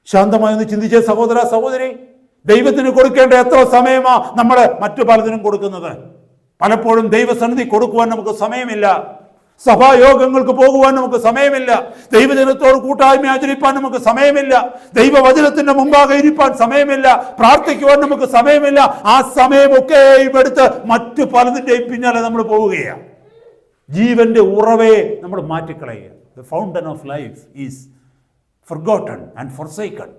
ശാന്തമായൊന്ന് ചിന്തിച്ച സഹോദര, സഹോദരി, ദൈവത്തിന് കൊടുക്കേണ്ട എത്ര സമയമാ നമ്മൾ മറ്റു പലതിനും കൊടുക്കുന്നത്? പലപ്പോഴും ദൈവസന്നിധി കൊടുക്കുവാൻ നമുക്ക് സമയമില്ല, സഭായോഗങ്ങൾക്ക് പോകുവാൻ നമുക്ക് സമയമില്ല, ദൈവജനത്തോട് കൂട്ടായ്മ ആചരിപ്പാൻ നമുക്ക് സമയമില്ല, ദൈവവചനത്തിന്റെ മുമ്പാകെ ഇരിപ്പാൻ സമയമില്ല, പ്രാർത്ഥിക്കുവാൻ നമുക്ക് സമയമില്ല. ആ സമയമൊക്കെ എടുത്ത് മറ്റു പലതിൻ്റെയും പിന്നാലെ നമ്മൾ പോവുകയാണ്. ജീവന്റെ ഉറവയെ നമ്മൾ മാറ്റിക്കളയുക. The fountain of life is forgotten and forsaken.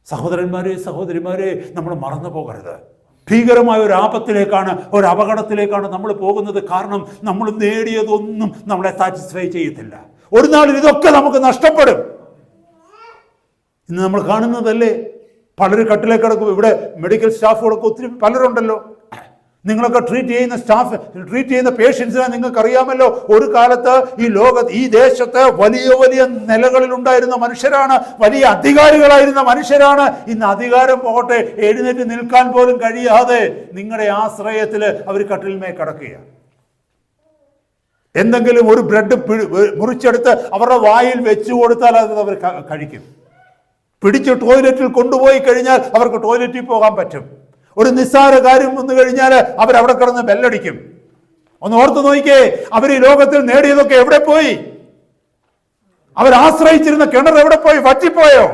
സഹോദരന്മാരെ, സഹോദരിമാരെ, നമ്മൾ മറന്നു പോകരുത്. ഭീകരമായ ഒരു ആപത്തിലേക്കാണ്, ഒരു അപകടത്തിലേക്കാണ് നമ്മൾ പോകുന്നത്. കാരണം നമ്മൾ നേടിയതൊന്നും നമ്മളെ സാറ്റിസ്ഫൈ ചെയ്യത്തില്ല. ഒരു നാളിൽ ഇതൊക്കെ നമുക്ക് നഷ്ടപ്പെടും. ഇന്ന് നമ്മൾ കാണുന്നതല്ലേ, പലരും കട്ടിലേക്ക് കിടക്കും. ഇവിടെ മെഡിക്കൽ സ്റ്റാഫുകളൊക്കെ ഒത്തിരി പലരുണ്ടല്ലോ. നിങ്ങളൊക്കെ ട്രീറ്റ് ചെയ്യുന്ന പേഷ്യൻസിനെ നിങ്ങൾക്കറിയാമല്ലോ. ഒരു കാലത്ത് ഈ ദേശത്ത് വലിയ വലിയ നിലകളിലുണ്ടായിരുന്ന മനുഷ്യരാണ്, വലിയ അധികാരികളായിരുന്ന മനുഷ്യരാണ്. ഇന്ന് അധികാരം പോകട്ടെ, എഴുന്നേറ്റ് നിൽക്കാൻ പോലും കഴിയാതെ നിങ്ങളുടെ ആശ്രയത്തിൽ അവർ കട്ടിൽമേ കിടക്കുകയാണ്. എന്തെങ്കിലും ഒരു ബ്രെഡ് മുറിച്ചെടുത്ത് അവരുടെ വായിൽ വെച്ചു കൊടുത്താൽ അത് അവർ കഴിക്കും. പിടിച്ച് ടോയ്ലറ്റിൽ കൊണ്ടുപോയി കഴിഞ്ഞാൽ അവർക്ക് ടോയ്ലറ്റിൽ പോകാൻ പറ്റും. ഒരു നിസ്സാര കാര്യം വന്നു കഴിഞ്ഞാൽ അവരവിടെ കിടന്ന് ബെല്ലടിക്കും. ഒന്ന് ഓർത്ത് നോക്കിക്കേ, അവർ ഈ ലോകത്തിൽ നേടിയതൊക്കെ എവിടെ പോയി? അവരാശ്രയിച്ചിരുന്ന കിണർ എവിടെ പോയി? വറ്റിപ്പോയോ?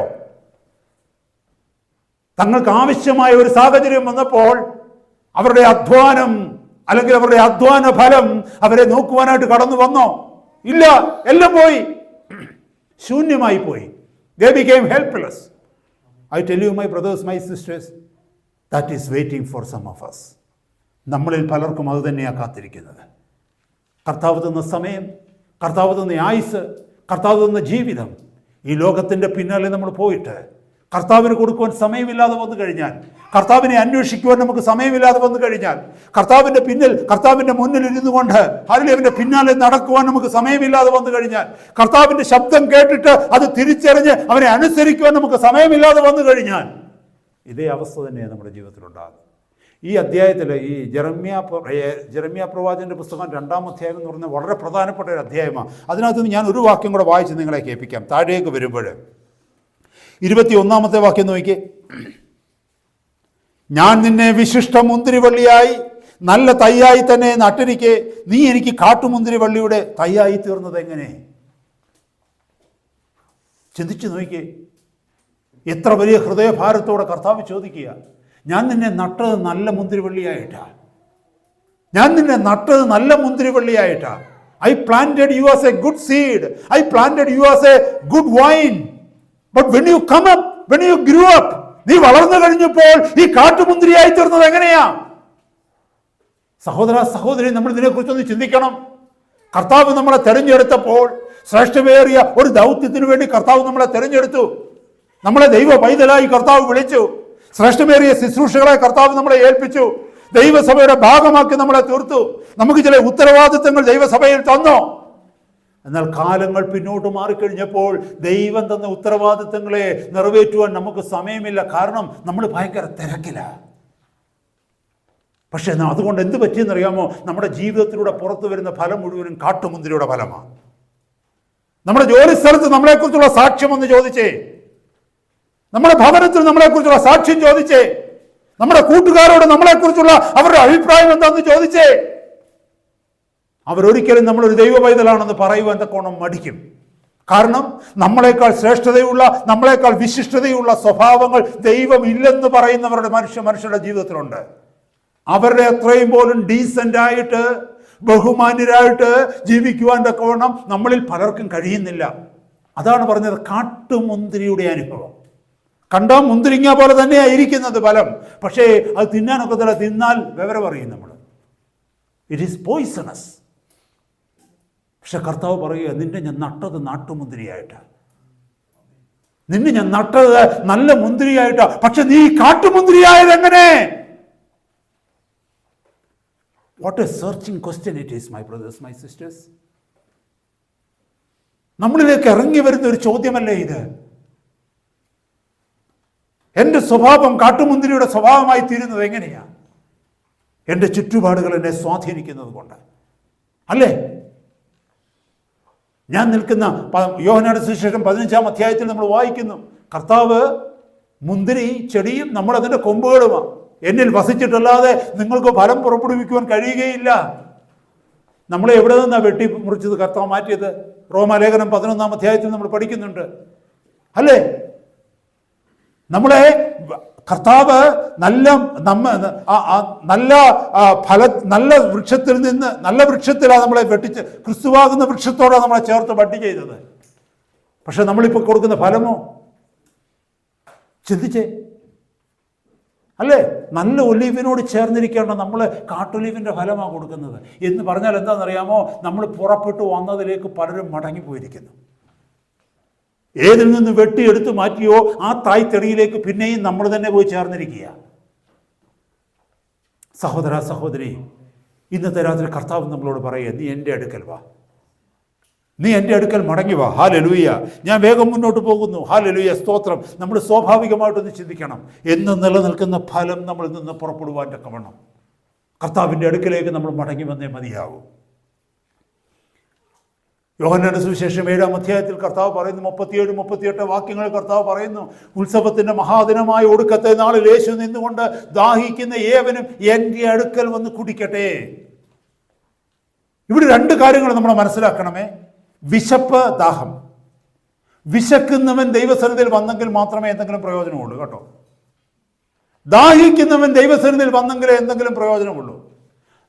തങ്ങൾക്ക് ആവശ്യമായ ഒരു സാഹചര്യം വന്നപ്പോൾ അവരുടെ അധ്വാനം അല്ലെങ്കിൽ അവരുടെ അധ്വാന ഫലം അവരെ നോക്കുവാനായിട്ട് കടന്നു വന്നോ? ഇല്ല, എല്ലാം പോയി, ശൂന്യമായി പോയി. They became helpless. I tell you, my brothers, my sisters, that is waiting for some of us. നമ്മളിൽ പലർക്കും അത് തന്നെയാണ് കാത്തിരിക്കുന്നത്. കർത്താവ് തന്ന സമയം, കർത്താവ് തന്ന ആയുസ്, കർത്താവ് തന്ന ജീവിതം, ഈ ലോകത്തിൻ്റെ പിന്നാലെ നമ്മൾ പോയിട്ട് കർത്താവിന് കൊടുക്കുവാൻ സമയമില്ലാതെ വന്നു കഴിഞ്ഞാൽ, കർത്താവിനെ അന്വേഷിക്കുവാൻ നമുക്ക് സമയമില്ലാതെ വന്നു കഴിഞ്ഞാൽ, കർത്താവിൻ്റെ മുന്നിൽ ഇരുന്നു കൊണ്ട് അവൻ്റെ പിന്നാലെ നടക്കുവാൻ നമുക്ക് സമയമില്ലാതെ വന്നു കഴിഞ്ഞാൽ, കർത്താവിൻ്റെ ശബ്ദം കേട്ടിട്ട് അത് തിരിച്ചറിഞ്ഞ് അവനെ അനുസരിക്കുവാൻ നമുക്ക് സമയമില്ലാതെ വന്നു കഴിഞ്ഞാൽ, ഇതേ അവസ്ഥ തന്നെയാണ് നമ്മുടെ ജീവിതത്തിലുണ്ടാകുന്നത്. ഈ അധ്യായത്തിൽ ഈ ജെറമ്യാ പ്രവാചകന്റെ പുസ്തകം 2-ാം അധ്യായം എന്ന് പറഞ്ഞാൽ വളരെ പ്രധാനപ്പെട്ട ഒരു അധ്യായമാണ്. അതിനകത്ത് നിന്ന് ഞാൻ ഒരു വാക്യം കൂടെ വായിച്ച് നിങ്ങളെ കേൾപ്പിക്കാം. താഴേക്ക് വരുമ്പോൾ 21-ാമത്തെ വാക്യം നോക്കിക്കേ. ഞാൻ നിന്നെ വിശിഷ്ട മുന്തിരിവള്ളിയായി നല്ല തൈയായി തന്നെ നട്ടിരിക്കെ നീ എനിക്ക് കാട്ടുമുന്തിരിവള്ളിയുടെ തൈയായി തീർന്നത് എങ്ങനെ? ചിന്തിച്ചു നോക്കിക്കേ. എത്ര വലിയ ഹൃദയഭാരത്തോടെ കർത്താവ് ചോദിക്കുക. ഞാൻ നിന്നെ നട്ടത് നല്ല മുന്തിരിവള്ളിയായിട്ടാ. ഞാൻ നിന്നെ നട്ടത് നല്ല മുന്തിരിവള്ളിയായിട്ടാ. I planted you as a good seed. I planted you as a good vine. But when you come up, when you grow up, നീ വളർന്നു കഴിഞ്ഞപ്പോൾ ഈ കാട്ടുമുന്തിരിയായി തീർന്നത് എങ്ങനെയാ? സഹോദര സഹോദരി, നമ്മൾ ഇതിനെക്കുറിച്ചൊന്ന് ചിന്തിക്കണം. കർത്താവ് നമ്മളെ തെരഞ്ഞെടുത്തപ്പോൾ, ശ്രേഷ്ഠമേറിയ ഒരു ദൗത്യത്തിന് വേണ്ടി കർത്താവ് നമ്മളെ തെരഞ്ഞെടുത്തു. നമ്മളെ ദൈവ പൈതലായി കർത്താവ് വിളിച്ചു. ശ്രേഷ്ഠമേറിയ ശുശ്രൂഷകളെ കർത്താവ് നമ്മളെ ഏൽപ്പിച്ചു. ദൈവസഭയുടെ ഭാഗമാക്കി നമ്മളെ തീർത്തു. നമുക്ക് ചില ഉത്തരവാദിത്തങ്ങൾ ദൈവസഭയിൽ തന്നു. എന്നാൽ കാലങ്ങൾ പിന്നോട്ട് മാറിക്കഴിഞ്ഞപ്പോൾ ദൈവം തന്ന ഉത്തരവാദിത്തങ്ങളെ നിറവേറ്റുവാൻ നമുക്ക് സമയമില്ല. കാരണം നമ്മൾ ഭയങ്കര തിരക്കിലാണ്. പക്ഷേ അതുകൊണ്ട് എന്ത് പറ്റിയെന്നറിയാമോ? നമ്മുടെ ജീവിതത്തിലൂടെ പുറത്തു വരുന്ന ഫലം മുഴുവനും കാട്ടുമുന്തിരിയുടെ ഫലമാണ്. നമ്മുടെ ജോലി സ്ഥലത്ത് നമ്മളെക്കുറിച്ചുള്ള സാക്ഷ്യം ഒന്ന് ചോദിച്ചേ. നമ്മുടെ ഭവനത്തിൽ നമ്മളെക്കുറിച്ചുള്ള സാക്ഷ്യം ചോദിച്ചേ. നമ്മുടെ കൂട്ടുകാരോട് നമ്മളെക്കുറിച്ചുള്ള അവരുടെ അഭിപ്രായം എന്താണെന്ന് ചോദിച്ചേ. അവരൊരിക്കലും നമ്മളൊരു ദൈവ പൈതലാണെന്ന് പറയുവാൻ തക്കോണം മടിക്കും. കാരണം നമ്മളെക്കാൾ ശ്രേഷ്ഠതയുള്ള, നമ്മളെക്കാൾ വിശിഷ്ടതയുള്ള സ്വഭാവങ്ങൾ ദൈവം ഇല്ലെന്ന് പറയുന്നവരുടെ മനുഷ്യരുടെ ജീവിതത്തിലുണ്ട്. അവരുടെ അത്രയും പോലും ഡീസൻ്റ് ആയിട്ട്, ബഹുമാന്യരായിട്ട് ജീവിക്കുവാൻ തക്കവണ്ണം നമ്മളിൽ പലർക്കും കഴിയുന്നില്ല. അതാണ് പറഞ്ഞത് കാട്ടുമുന്തിരിയുടെ അനുഭവം. കണ്ടാൽ മുന്തിരിങ്ങ പോലെ തന്നെയാണ് ഇരിക്കുന്നത് ഫലം. പക്ഷേ അത് തിന്നാനൊക്കെ തന്നെ, തിന്നാൽ വിവരം അറിയും നമ്മൾ. It is poisonous. പക്ഷെ കർത്താവ് പറയുക, നിന്നെ ഞാൻ നട്ടത് നാട്ടുമുന്തിരിയായിട്ടാണ്, നിന്നെ ഞാൻ നട്ടത് നല്ല മുന്തിരിയായിട്ടാണ്. പക്ഷെ നീ കാട്ടുമുന്തിരിയായത് എങ്ങനെ? What A searching question it is, my brothers, my sisters. നമ്മളിലേക്ക് ഇറങ്ങി വരുന്ന ഒരു ചോദ്യമല്ലേ ഇത്? എൻ്റെ സ്വഭാവം കാട്ടുമുന്തിരിയുടെ സ്വഭാവമായി തീരുന്നത് എങ്ങനെയാണ്? എൻ്റെ ചുറ്റുപാടുകൾ എന്നെ സ്വാധീനിക്കുന്നത് കൊണ്ട് അല്ലേ? ഞാൻ നിൽക്കുന്ന യോഹന്നാന്റെ സുവിശേഷം 15-ാം അധ്യായത്തിൽ നമ്മൾ വായിക്കുന്നു, കർത്താവ് മുന്തിരി ചെടിയും നമ്മളതിൻ്റെ കൊമ്പുകളുമാണ്. എന്നിൽ വസിച്ചിട്ടല്ലാതെ നിങ്ങൾക്ക് ഫലം പുറപ്പെടുവിക്കുവാൻ കഴിയുകയില്ല. നമ്മളെ എവിടെ നിന്നാണ് വെട്ടി മുറിച്ചത് കർത്താവ് മാറ്റിയത്? റോമാലേഖനം 11-ാം അധ്യായത്തിൽ നമ്മൾ പഠിക്കുന്നുണ്ട് അല്ലേ? നമ്മളെ കർത്താവ് നല്ല വൃക്ഷത്തിൽ നിന്ന്, നല്ല വൃക്ഷത്തിലാണ് നമ്മളെ വെട്ടിച്ച്, ക്രിസ്തുവാകുന്ന വൃക്ഷത്തോടെ നമ്മളെ ചേർത്ത് ബഡ് ചെയ്തത്. പക്ഷെ നമ്മളിപ്പോൾ കൊടുക്കുന്ന ഫലമോ? ചിന്തിച്ചേ അല്ലേ? നല്ല ഒലീവിനോട് ചേർന്നിരിക്കേണ്ട നമ്മൾ കാട്ടൊലീവിൻ്റെ ഫലമാണ് കൊടുക്കുന്നത് എന്ന് പറഞ്ഞാൽ എന്താണെന്നറിയാമോ? നമ്മൾ പുറപ്പെട്ടു വന്നതിലേക്ക് പലരും മടങ്ങിപ്പോയിരിക്കുന്നു. ഏതിൽ നിന്ന് വെട്ടിയെടുത്ത് മാറ്റിയോ ആ തായ്തെറിയിലേക്ക് പിന്നെയും നമ്മൾ തന്നെ പോയി ചേർന്നിരിക്കുക. സഹോദര സഹോദരി, ഇന്നത്തെ രാത്രി കർത്താവ് നമ്മളോട് പറയുക, നീ എൻ്റെ അടുക്കൽ വാ, നീ എൻ്റെ അടുക്കൽ മടങ്ങി വാ. ഹല്ലേലൂയ. ഞാൻ വേഗം മുന്നോട്ട് പോകുന്നു. ഹല്ലേലൂയ, സ്തോത്രം. നമ്മൾ സ്വാഭാവികമായിട്ടൊന്ന് ചിന്തിക്കണം, എന്ന് നിലനിൽക്കുന്ന ഫലം നമ്മളിൽ നിന്ന് പുറപ്പെടുവാൻ തക്കവണ്ണം കർത്താവിൻ്റെ അടുക്കലേക്ക് നമ്മൾ മടങ്ങി വന്നേ മതിയാവും. യോഹന്നാന്റെ സുവിശേഷം 7-ാം അധ്യായത്തിൽ കർത്താവ് പറയുന്നു, 37-38 വാക്യങ്ങൾ കർത്താവ് പറയുന്നു, ഉത്സവത്തിന്റെ മഹാദിനമായ ഒടുക്കത്തെ നാളിൽ യേശു നിന്നുകൊണ്ട് ദാഹിക്കുന്ന ഏവനും എൻ്റെ അടുക്കൽ വന്ന് കുടിക്കട്ടെ. ഇവിടെ 2 കാര്യങ്ങൾ നമ്മൾ മനസ്സിലാക്കണമേ. വിശപ്പ്, ദാഹം. വിശക്കുന്നവൻ ദൈവസന്നിധിയിൽ വന്നെങ്കിൽ മാത്രമേ എന്തെങ്കിലും പ്രയോജനമുള്ളൂ കേട്ടോ. ദാഹിക്കുന്നവൻ ദൈവസന്നിധിയിൽ വന്നെങ്കിലേ എന്തെങ്കിലും പ്രയോജനമുള്ളൂ.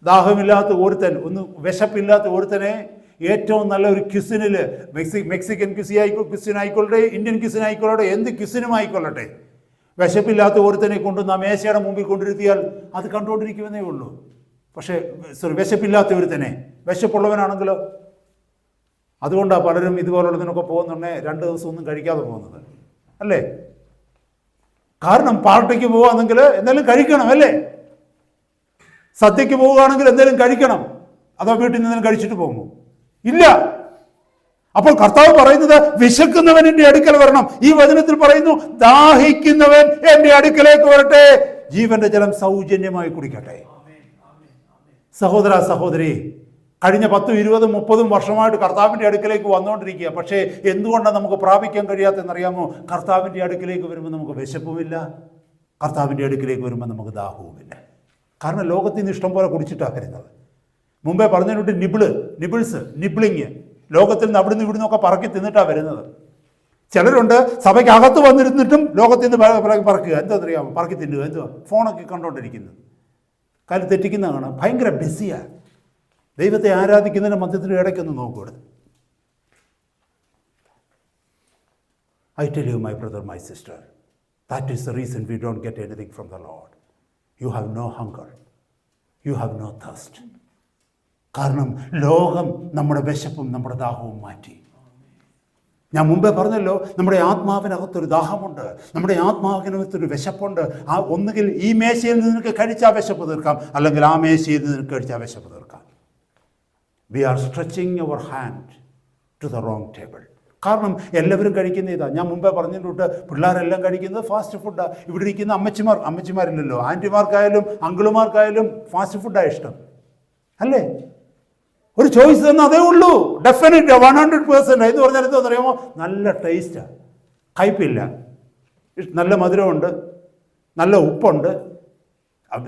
ദാഹമില്ലാത്ത ഒരുത്തൻ, വിശപ്പില്ലാത്ത ഒരുത്തനെ ഏറ്റവും നല്ല ഒരു ക്യുസിനിൽ, മെക്സിക്കൻ ക്യുസിൻ ആയിക്കൊള്ളട്ടെ, ഇന്ത്യൻ ക്യുസിൻ ആയിക്കൊള്ളട്ടെ, എന്ത് ക്യുസിനും ആയിക്കൊള്ളട്ടെ, വിശപ്പില്ലാത്ത ഒരുത്തനെ കൊണ്ട് നാം മേശയുടെ മുമ്പിൽ കൊണ്ടിരുത്തിയാൽ അത് കണ്ടുകൊണ്ടിരിക്കുമെന്നേ ഉള്ളൂ. പക്ഷേ വിശപ്പില്ലാത്ത ഒരുത്തനെ, വിശപ്പുള്ളവനാണെങ്കിലോ? അതുകൊണ്ടാണ് പലരും ഇതുപോലുള്ളതിനൊക്കെ പോകുന്നുണ്ടേ 2 ദിവസം ഒന്നും കഴിക്കാതെ പോകുന്നത് അല്ലേ? കാരണം പാർട്ടിക്ക് പോവാണെങ്കിൽ എന്തെങ്കിലും കഴിക്കണം, അല്ലേ? സദ്യക്ക് പോവുകയാണെങ്കിൽ എന്തെങ്കിലും കഴിക്കണം. അതോ വീട്ടിൽ നിന്ന് കഴിച്ചിട്ട് പോകുമോ? ഇല്ല. അപ്പോൾ കർത്താവ് പറയുന്നത് വിശക്കുന്നവൻ എൻ്റെ അടുക്കൽ വരണം. ഈ വചനത്തിൽ പറയുന്നു ദാഹിക്കുന്നവൻ എൻ്റെ അടുക്കലേക്ക് വരട്ടെ, ജീവന്റെ ജലം സൗജന്യമായി കുടിക്കട്ടെ. സഹോദര സഹോദരി, കഴിഞ്ഞ 10, 20, 30 വർഷമായിട്ട് കർത്താവിൻ്റെ അടുക്കലേക്ക് വന്നുകൊണ്ടിരിക്കുക. പക്ഷേ എന്തുകൊണ്ടാണ് നമുക്ക് പ്രാപിക്കാൻ കഴിയാത്തെന്നറിയാമോ? കർത്താവിൻ്റെ അടുക്കലേക്ക് വരുമ്പോൾ നമുക്ക് വിശപ്പുമില്ല, കർത്താവിൻ്റെ അടുക്കലേക്ക് വരുമ്പോൾ നമുക്ക് ദാഹവുമില്ല. കാരണം ലോകത്തിൽ നിന്ന് ഇഷ്ടം പോലെ കുടിച്ചിട്ടാണ് വരുന്നത്. മുമ്പേ പറഞ്ഞതിനോട്ട് നിബിളിങ്, ലോകത്തിൽ നിന്ന് അവിടുന്ന് ഇവിടുന്ന് ഒക്കെ പറക്കി തിന്നിട്ടാണ് വരുന്നത്. ചിലരുണ്ട് സഭയ്ക്കകത്ത് വന്നിരുന്നിട്ടും ലോകത്തിൽ നിന്ന് പറക്കുക. എന്താണെന്നറിയാമോ? പറക്കി തിന്നുക. എന്തുവാ? ഫോണൊക്കെ കണ്ടുകൊണ്ടിരിക്കുന്നത്. കാര്യം തെറ്റിക്കുന്നതാണ്. ഭയങ്കര ബിസിയാണ്. ദൈവത്തെ ആരാധിക്കുന്നതിന് മധ്യത്തിൽ ഇടയ്ക്കൊന്ന് നോക്കുക. I tell you, my brother, my sister, that is the reason we don't get anything from the Lord. You have no hunger. You have no thirst. കാരണം ലോകം നമ്മുടെ വിശപ്പും നമ്മുടെ ദാഹവും മാറ്റി. ഞാൻ മുമ്പേ പറഞ്ഞല്ലോ, നമ്മുടെ ആത്മാവിനകത്തൊരു ദാഹമുണ്ട്, നമ്മുടെ ആത്മാവിനകത്തൊരു വിശപ്പുണ്ട്. ഒന്നുകിൽ ഈ മേശയിൽ നിനക്ക് കഴിച്ചാൽ വിശപ്പ് തീർക്കാം, അല്ലെങ്കിൽ ആ മേശയിൽ നിനക്ക് കഴിച്ചാൽ വിശപ്പ് തീർക്കാം. We are stretching our hand to the wrong table. കാരണം എല്ലാവരും കഴിക്കുന്ന ഇതാ. ഞാൻ മുമ്പേ പറഞ്ഞിട്ട് പിള്ളേരെല്ലാം കഴിക്കുന്നത് ഫാസ്റ്റ് ഫുഡാണ്. ഇവിടെ ഇരിക്കുന്ന അമ്മച്ചിമാരില്ലല്ലോ, ആൻറ്റിമാർക്കായാലും അങ്കിളുമാർക്കായാലും ഫാസ്റ്റ് ഫുഡാണ് ഇഷ്ടം, അല്ലേ? ഒരു ചോയ്സ് തന്നെ അതേ ഉള്ളൂ. ഡെഫിനറ്റ് 100%. എന്ന് പറഞ്ഞാൽ എന്താണെന്ന് അറിയാമോ? നല്ല ടേസ്റ്റാണ്, കയ്പില്ല, നല്ല മധുരമുണ്ട്, നല്ല ഉപ്പുണ്ട്,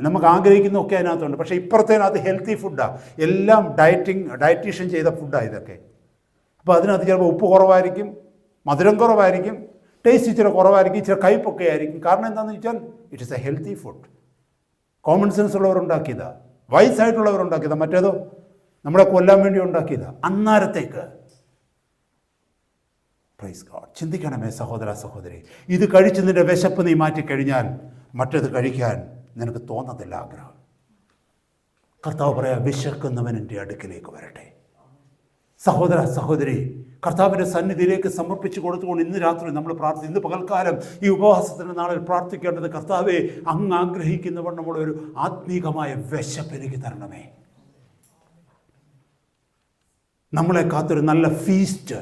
നമുക്ക് ആഗ്രഹിക്കുന്നതൊക്കെ അതിനകത്തുണ്ട്. പക്ഷേ ഇപ്പുറത്തേനകത്ത് ഹെൽത്തി ഫുഡാണ്, എല്ലാം ഡയറ്റീഷ്യൻ ചെയ്ത ഫുഡാണ് ഇതൊക്കെ. അപ്പോൾ അതിനകത്ത് ചിലപ്പോൾ ഉപ്പ് കുറവായിരിക്കും, മധുരം കുറവായിരിക്കും, ടേസ്റ്റ് ഇച്ചിരി കുറവായിരിക്കും, ഇച്ചിരി കയ്പൊക്കെ ആയിരിക്കും. കാരണം എന്താണെന്ന് വെച്ചാൽ it is a healthy food. Common sense ഉള്ളവരുണ്ടാക്കിയതാണ്, വയസ്സായിട്ടുള്ളവരുണ്ടാക്കിയതാണ്. മറ്റേതോ നമ്മളെ കൊല്ലാൻ വേണ്ടി ഉണ്ടാക്കിയതാണ് അന്നേരത്തേക്ക്. Praise God. ചിന്തിക്കണമേ സഹോദര സഹോദരി, ഇത് കഴിച്ച് നിന്റെ വിശപ്പ് നീ മാറ്റിക്കഴിഞ്ഞാൽ മറ്റേത് കഴിക്കാൻ നിനക്ക് തോന്നത്തില്ല ആഗ്രഹം. കർത്താവ് പറയാ, വിശക്കുന്നവൻ എൻ്റെ അടുക്കിലേക്ക് വരട്ടെ. സഹോദര സഹോദരി, കർത്താവിൻ്റെ സന്നിധിയിലേക്ക് സമർപ്പിച്ച് കൊടുത്തുകൊണ്ട് ഇന്ന് രാത്രി നമ്മൾ ഇന്ന് പകൽക്കാലം ഈ ഉപവാസത്തിൻ്റെ നാളിൽ പ്രാർത്ഥിക്കേണ്ടത്, കർത്താവെ, അങ്ങ് ആഗ്രഹിക്കുന്നവർ നമ്മുടെ ഒരു ആത്മീകമായ വിശപ്പ് എനിക്ക് തരണമേ. നമ്മളെ കാത്തൊരു നല്ല ഫീസ്റ്റ്,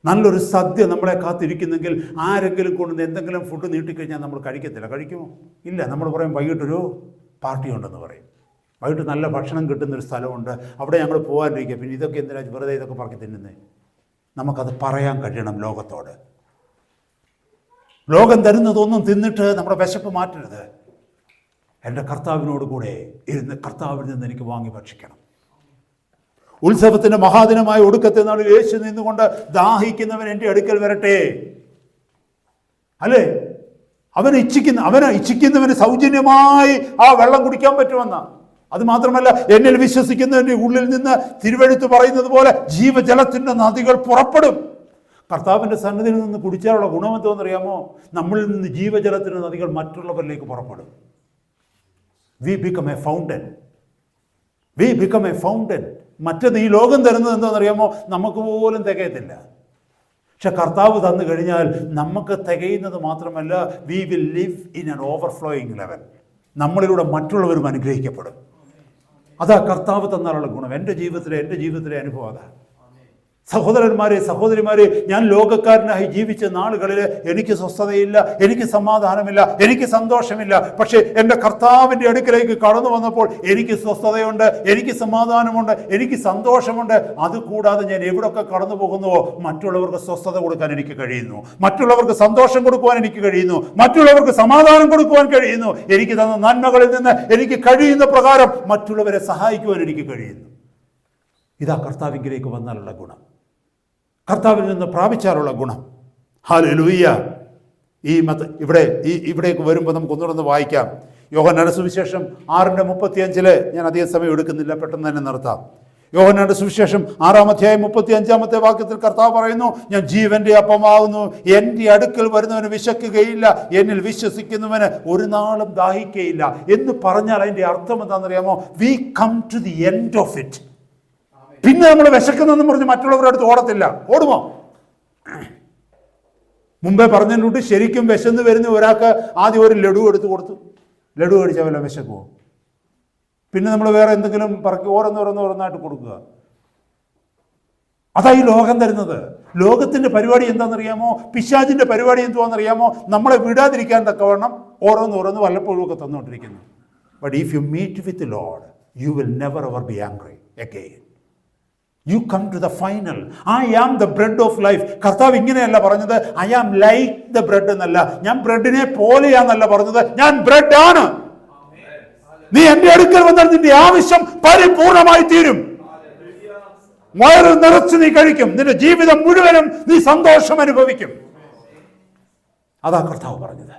നല്ലൊരു സദ്യ നമ്മളെ കാത്തിരിക്കുന്നെങ്കിൽ ആരെങ്കിലും കൊണ്ടുവന്ന് എന്തെങ്കിലും ഫുഡ് നീട്ടിക്കഴിഞ്ഞാൽ നമ്മൾ കഴിക്കത്തില്ല. കഴിക്കുമോ? ഇല്ല. നമ്മൾ പറയും വൈകിട്ടൊരു പാർട്ടി ഉണ്ടെന്ന് പറയും, വൈകിട്ട് നല്ല ഭക്ഷണം കിട്ടുന്നൊരു സ്ഥലമുണ്ട്, അവിടെ ഞങ്ങൾ പോകാനിരിക്കുക. പിന്നെ ഇതൊക്കെ എന്തിനാ വെറുതെ ഇതൊക്കെ പറക്കി തിന്നുന്നേ? നമുക്കത് പറയാൻ കഴിയണം ലോകത്തോട്. ലോകം തരുന്നതൊന്നും തിന്നിട്ട് നമ്മുടെ വിശപ്പ് മാറ്റരുത്. എൻ്റെ കർത്താവിനോട് കൂടെ ഇരുന്ന് കർത്താവിൽ നിന്ന് എനിക്ക് വാങ്ങി ഭക്ഷിക്കണം. ഉത്സവത്തിൻ്റെ മഹാദിനമായ ഒടുക്കത്തെ നാളിൽ യേശു നിന്നുകൊണ്ട് ദാഹിക്കുന്നവൻ എൻ്റെ അടുക്കൽ വരട്ടെ, അല്ലേ? അവനെ ഇച്ഛിക്കുന്നവന് സൗജന്യമായി ആ വെള്ളം കുടിക്കാൻ പറ്റുമെന്ന. അത് മാത്രമല്ല, എന്നിൽ വിശ്വസിക്കുന്നവൻ്റെ ഉള്ളിൽ നിന്ന് തിരുവെഴുത്ത് പറയുന്നത് പോലെ ജീവജലത്തിൻ്റെ നദികൾ പുറപ്പെടും. കർത്താവിൻ്റെ സന്നിധിയിൽ നിന്ന് കുടിച്ചാലുള്ള ഗുണമെന്തോന്നറിയാമോ? നമ്മളിൽ നിന്ന് ജീവജലത്തിൻ്റെ നദികൾ മറ്റുള്ളവരിലേക്ക് പുറപ്പെടും. We become A fountain. മറ്റത് ഈ ലോകം തരുന്നത് എന്താണെന്നറിയാമോ? നമുക്ക് പോലും തികയത്തില്ല. പക്ഷെ കർത്താവ് തന്നു കഴിഞ്ഞാൽ നമുക്ക് തികയുന്നത് മാത്രമല്ല, we will live in an overflowing level. നമ്മളിലൂടെ മറ്റുള്ളവരും അനുഗ്രഹിക്കപ്പെടും. അതാ കർത്താവ് തന്നാലുള്ള ഗുണം. എൻ്റെ ജീവിതത്തിലെ അനുഭവം അതാ. സഹോദരന്മാരെ, സഹോദരിമാരെ, ഞാൻ ലോകക്കാരനായി ജീവിച്ച നാളുകളിൽ എനിക്ക് സ്വസ്ഥതയില്ല, എനിക്ക് സമാധാനമില്ല, എനിക്ക് സന്തോഷമില്ല. പക്ഷേ എൻ്റെ കർത്താവിൻ്റെ അടുക്കലേക്ക് കടന്നു വന്നപ്പോൾ എനിക്ക് സ്വസ്ഥതയുണ്ട്, എനിക്ക് സമാധാനമുണ്ട്, എനിക്ക് സന്തോഷമുണ്ട്. അതുകൂടാതെ ഞാൻ എവിടെയൊക്കെ കടന്നു പോകുന്നുവോ മറ്റുള്ളവർക്ക് സ്വസ്ഥത കൊടുക്കാൻ എനിക്ക് കഴിയുന്നു, മറ്റുള്ളവർക്ക് സന്തോഷം കൊടുക്കുവാൻ എനിക്ക് കഴിയുന്നു, മറ്റുള്ളവർക്ക് സമാധാനം കൊടുക്കുവാൻ കഴിയുന്നു. എനിക്ക് തന്ന നന്മകളിൽ നിന്ന് എനിക്ക് കഴിയുന്ന പ്രകാരം മറ്റുള്ളവരെ സഹായിക്കുവാൻ എനിക്ക് കഴിയുന്നു. ഇതാ കർത്താവിലേക്ക് വന്നാലുള്ള ഗുണം, കർത്താവിൽ നിന്ന് പ്രാപിച്ചാലുള്ള ഗുണം. ഹല്ലേലൂയ. ഇവിടേക്ക് വരുമ്പോൾ നമുക്ക് ഒന്നുകൂടെ വായിക്കാം. യോഹന്നാന്റെ സുവിശേഷം 6:35 ഞാൻ അധികം സമയം എടുക്കുന്നില്ല, പെട്ടെന്ന് തന്നെ നിർത്താം. യോഹന്നാന്റെ സുവിശേഷം 6-ാം അധ്യായം 35-ാമത്തെ വാക്യത്തിൽ കർത്താവ് പറയുന്നു, ഞാൻ ജീവന്റെ അപ്പമാകുന്നു, എൻ്റെ അടുക്കൽ വരുന്നവന് വിശക്കുകയില്ല, എന്നിൽ വിശ്വസിക്കുന്നവന് ഒരു നാളും ദാഹിക്കുകയില്ല എന്ന് പറഞ്ഞാൽ അതിൻ്റെ അർത്ഥം എന്താണെന്നറിയാമോ? We come to the end of it. പിന്നെ നമ്മൾ വിശക്കുന്നെന്ന് പറഞ്ഞ് മറ്റുള്ളവരുടെ അടുത്ത് ഓടത്തില്ല. ഓടുമോ? മുമ്പേ പറഞ്ഞിട്ട് ശരിക്കും വിശന്ന് വരുന്ന ഒരാൾക്ക് ആദ്യം ഒരു ലഡു എടുത്ത് കൊടുത്തു. ലഡു കഴിച്ചാൽ വല്ല വിശക്കുമോ? പിന്നെ നമ്മൾ വേറെ എന്തെങ്കിലും പറക്കി ഓരോന്നോരോന്നായിട്ട് കൊടുക്കുക. അതാ ഈ ലോകം തരുന്നത്. ലോകത്തിൻ്റെ പരിപാടി എന്താണെന്നറിയാമോ? പിശാചിൻ്റെ പരിപാടി എന്തുവാണെന്നറിയാമോ? നമ്മളെ വിടാതിരിക്കാൻ തക്കവണ്ണം ഓരോന്ന് വല്ലപ്പോഴും ഒക്കെ തന്നുകൊണ്ടിരിക്കുന്നു. But if you meet with Lord, you will never ever be angry again. You come to the final. I am the bread of life. കർത്താവ് ഇങ്ങനെയല്ല പറഞ്ഞത് I am like the bread എന്നല്ല, ഞാൻ ബ്രെഡിനെ പോലെയാന്നല്ല പറഞ്ഞത്, ഞാൻ ബ്രെഡ് ആണ്. നീ എന്റെ അടുക്കൽ വന്നാൽ നിന്റെ ആവശ്യം പരിപൂർണമായി തീരും. വയറ് നിറച്ച് നീ കഴിക്കും. നിന്റെ ജീവിതം മുഴുവനും നീ സന്തോഷം അനുഭവിക്കും. അതാ കർത്താവ് പറഞ്ഞത്.